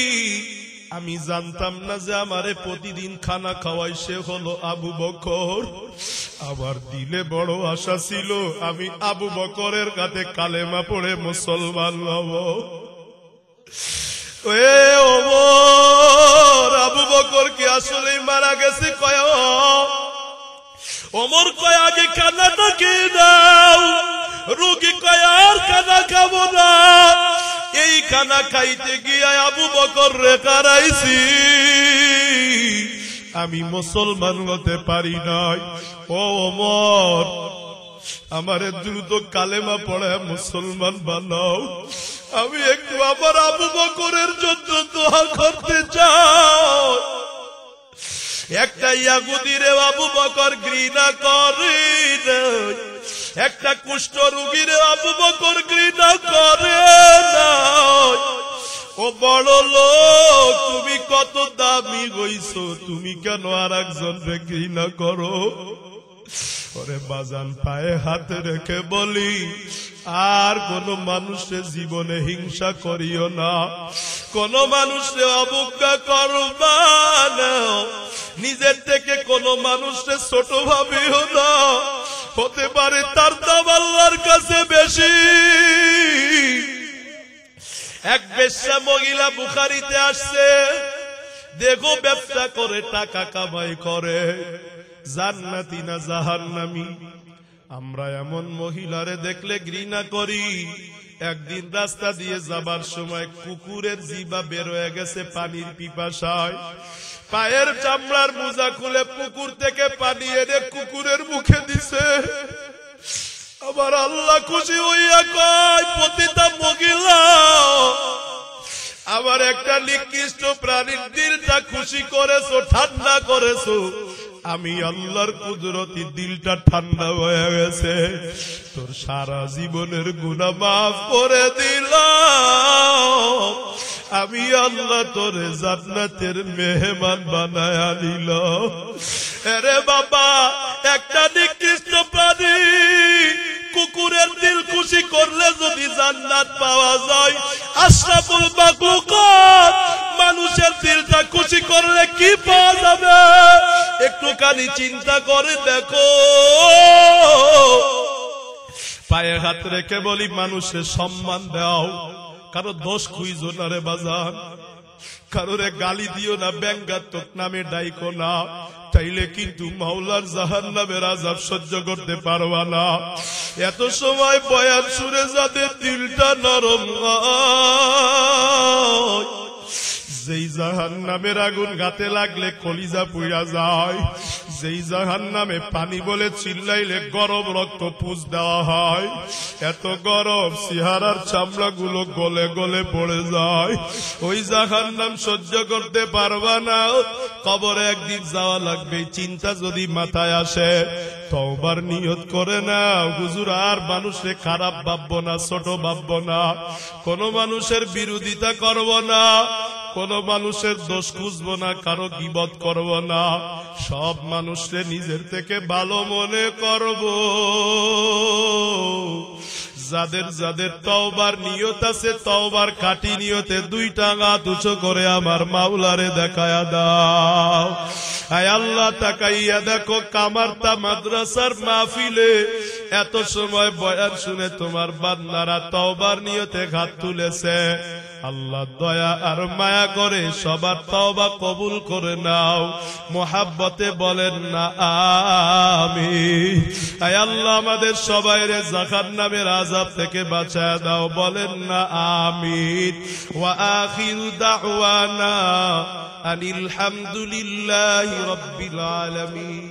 আমি জানতাম না যে আমারে প্রতিদিন খানা খাওয়াই সে হলো আবু বকর। আমার দিলে বড় আশা ছিল আমি আবু বকরের কাছে কালেমা পড়ে মুসলমান হব। এ ওমর, আবু বকর কি আসলেই মারা গেছে? কয়, ওমর কয়, আগে খানাটা খেয়ে দাও। রোগী কয়, আর খানা খাবো না। এই খানা খাইতে গিয়ে আবু বকর রে কারাইছি, আমি মুসলমান হতে পারি নাই। ও ওমর, আমারে দ্রুত কালেমা পড়ে মুসলমান বানাও। আমি একটু আবার আবু বকরের জন্য দোয়া করতে চাই। একটা ইহুদি রে আবু বকর ঘৃণা করে না, একটা কুষ্ঠ রোগীর আবু বকর ঘৃণা করে না। ও বড় লোক, তুমি কত দামি হইছো, তুমি কেন আর একজনকে ঘৃণা করো? ওরে বাজান, পায়ে হাত রেখে বলি, আর কোন মানুষের জীবনে হিংসা করিও না, কোন মানুষের অবজ্ঞা করবা না, নিজের থেকে কোন মানুষের ছোট ভাবিও না। হতে পারে তার দাম আল্লাহর কাছে বেশি। এক বেশ্যা মহিলা বুখারীতে আসছে, দেখো ব্যবসা করে টাকা কামাই করে, জান্নাতি না জাহান্নামী। আমরা এমন মহিলারে দেখলে ঘৃণা করি। একদিন রাস্তা দিয়ে যাবার সময় কুকুরের জিবা বের হয়ে গেছে পানির পিপাসায়, পায়ের চামড়ার মোজা খুলে পুকুর থেকে পানি এনে কুকুরের মুখে দিছে। আবার আল্লাহ খুশি হইয়া কয়, প্রতিটা মহিলা আবার একটা নিকৃষ্ট প্রাণীর দিলটা খুশি করেছো, ঠান্ডা করেছো। আমি আল্লাহর কুদরতি দিলটা ঠান্ডা হয়ে গেছে, তোর সারা জীবনের গুনাহ মাফ করে দিলাম। আমি আল্লাহ তোরে জান্নাতের মেহমান বানায়া নিল। আরে বাবা, একটা নিকৃষ্ট প্রাণী কুকুরের দিল খুশি করলে যদি জান্নাত পাওয়া যায়, আশরাফুল মাখলুকাত মানুষের দিলটা খুশি করলে কি পাওয়া যাবে? একটুখানি চিন্তা করে দেখো। পায়ে হাত রেখে বলি, মানুষের সম্মান দাও, কারো দোষ খুঁজো না রে বাজান, কারোরে গালি দিও না, ব্যঙ্গাত্মক নামে ডাইকো না। তাইলে কিন্তু মাওলার জাহান্নামের আযাব সহ্য করতে পারবা না। এত সময় বয়ান শুনে যাদের দিলটা নরম হয়, যেই জাহান্নামের আগুন গাতে লাগলে কলিজা পুড়া যায়, যেই জাহান্নামে পানি বলে চিল্লাইলে গরম রক্ত পুষ দেওয়া হয়, এত গরম চেহারার চামড়াগুলো গলে গলে পড়ে যায়, ওই জাহান্নাম সহ্য করতে পারবা না। কবরে একদিন যাওয়া লাগবে, চিন্তা যদি মাথায় আসে, তওবার নিয়ত করে না, হুজুর আর মানুষে খারাপ ভাববো না, ছোট ভাববো না, কোন মানুষের বিরোধিতা করব না, কোন মানুষের দোষ খুঁজবো না, কারো গীবত করব না, সব মানুষকে নিজের থেকে ভালো মনে করব। যাদের যাদের তওবার নিয়ত আছে, তওবার খাঁটি নিয়তে দুইটা হাত উঁচু করে আমার মাওলারে দেখায়া দাও। আয় আল্লাহ, তাকাইয়া দেখো কামারতা মাদ্রাসার মাহফিলে এত সময় বয়ান শুনে তোমার বান্দারা তওবার নিয়তে হাত তুলেছে। আল্লাহ দয়া আর মায়া করে সবার তওবা কবুল করে নাও, মোহাব্বতে বলেন না আমিন। আয় আল্লাহ, আমাদের সবাইরে জাহান্নামের আযাব থেকে বাঁচায় দাও, বলেন না আমিন। ওয়া আখিরু দাওয়ানা আনিল হামদুলিল্লাহি রাব্বিল আলামিন।